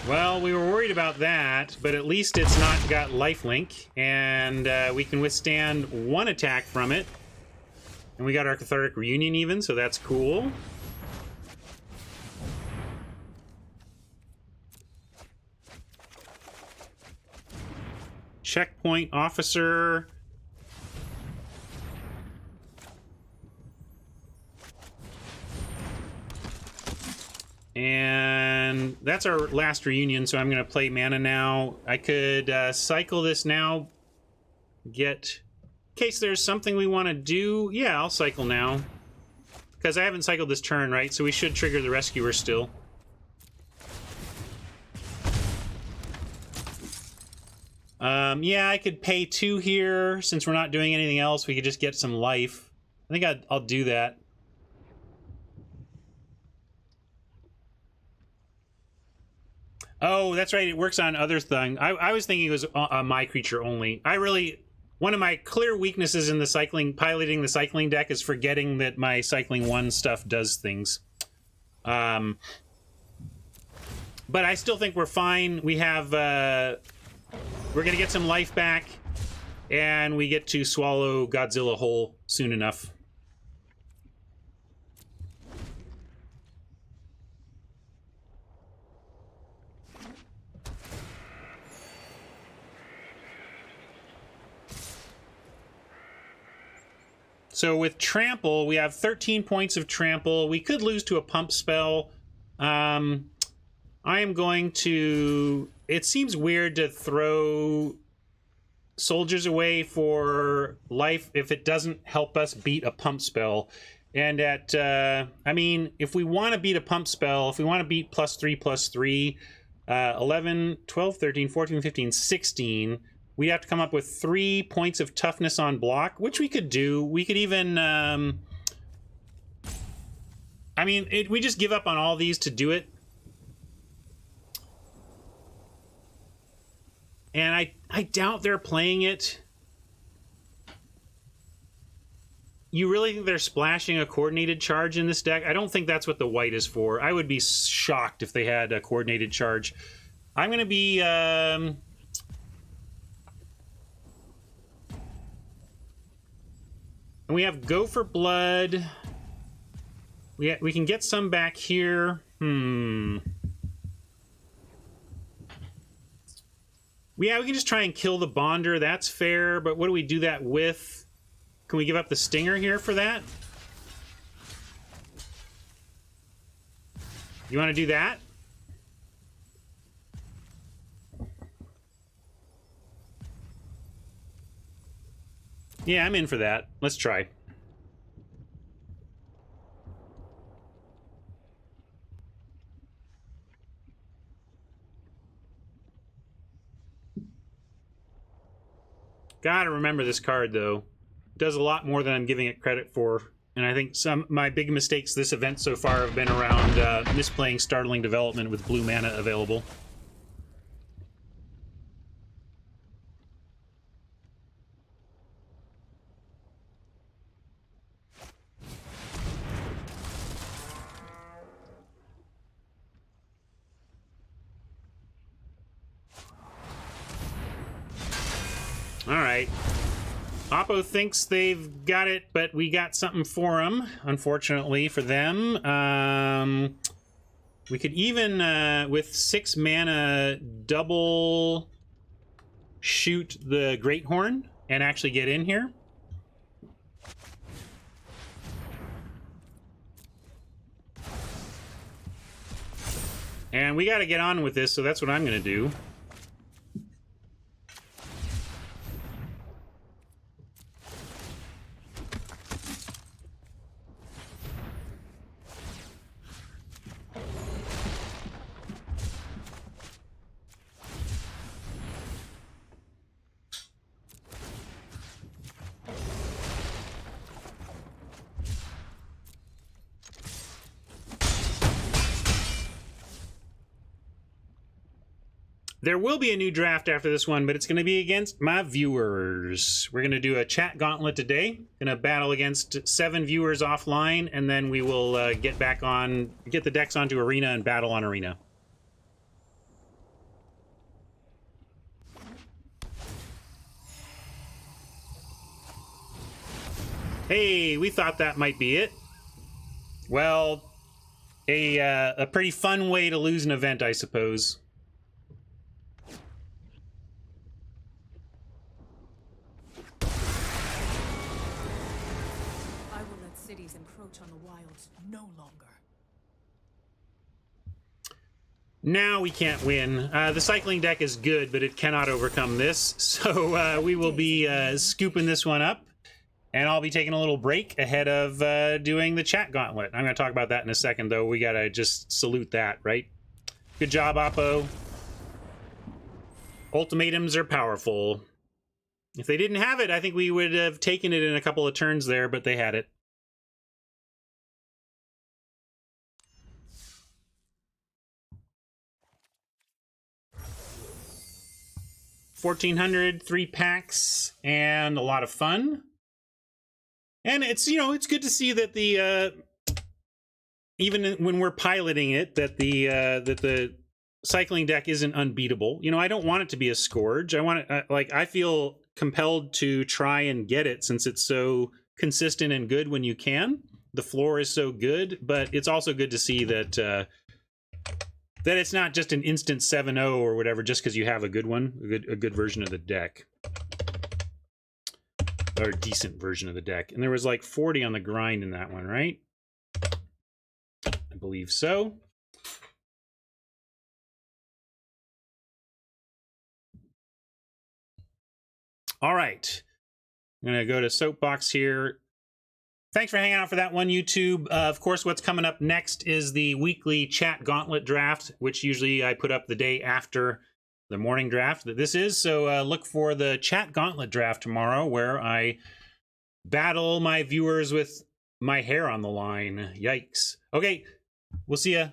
Well, we were worried about that, but at least it's not got lifelink, and we can withstand one attack from it. And we got our Cathartic Reunion even, so that's cool. Checkpoint officer. And that's our last reunion, so I'm going to play mana now. I could cycle this now, get... In case there's something we want to do, yeah, I'll cycle now. Because I haven't cycled this turn, right? So we should trigger the Rescuer still. Yeah, I could pay 2 here. Since we're not doing anything else, we could just get some life. I think I'll do that. Oh, that's right. It works on other things. I was thinking it was my creature only. One of my clear weaknesses in the piloting the cycling deck is forgetting that my cycling 1 stuff does things. But I still think we're fine. We have, we're gonna get some life back, and we get to swallow Godzilla whole soon enough. So with Trample, we have 13 points of Trample. We could lose to a pump spell. I am going to... It seems weird to throw soldiers away for life if it doesn't help us beat a pump spell. And at... I mean, if we want to beat a pump spell, if we want to beat +3/+3, 11, 12, 13, 14, 15, 16... We'd have to come up with 3 points of toughness on block, which we could do. We could even... I mean, we just give up on all these to do it. And I doubt they're playing it. You really think they're splashing a coordinated charge in this deck? I don't think that's what the white is for. I would be shocked if they had a coordinated charge. I'm going to be... And we have Go for Blood. We can get some back here. Yeah, we can just try and kill the Bonder. That's fair, but what do we do that with? Can we give up the Stinger here for that? You want to do that? Yeah, I'm in for that. Let's try. Gotta remember this card, though. It does a lot more than I'm giving it credit for. And I think my big mistakes this event so far have been around misplaying Startling Development with blue mana available. Alright. Oppo thinks they've got it, but we got something for them, unfortunately for them. We could even, with 6 mana, double shoot the Great Horn and actually get in here. And we got to get on with this, so that's what I'm going to do. There will be a new draft after this one, but it's going to be against my viewers. We're going to do a chat gauntlet today. Going to battle against 7 viewers offline, and then we will get the decks onto Arena and battle on Arena. Hey, we thought that might be it. Well, a pretty fun way to lose an event, I suppose. I will let cities encroach on the wilds no longer. Now we can't win. The cycling deck is good, but it cannot overcome this. So we will be scooping this one up. And I'll be taking a little break ahead of doing the chat gauntlet. I'm going to talk about that in a second, though. We got to just salute that, right? Good job, Oppo. Ultimatums are powerful. If they didn't have it, I think we would have taken it in a couple of turns there, but they had it. $1,400, 3 packs, and a lot of fun. And it's, you know, it's good to see that the even when we're piloting it, that the cycling deck isn't unbeatable. You know, I don't want it to be a scourge. I want it I feel compelled to try and get it since it's so consistent and good when you can. The floor is so good, but it's also good to see that that it's not just an instant 7-0 or whatever just because you have a good one, a good version of the deck. Or a decent version of the deck. And there was like 40 on the grind in that one, right? I believe so. All right. I'm going to go to Soapbox here. Thanks for hanging out for that one, YouTube. Of course, what's coming up next is the weekly chat gauntlet draft, which usually I put up the day after the morning draft that this is. So look for the chat gauntlet draft tomorrow where I battle my viewers with my hair on the line. Yikes. Okay, we'll see ya.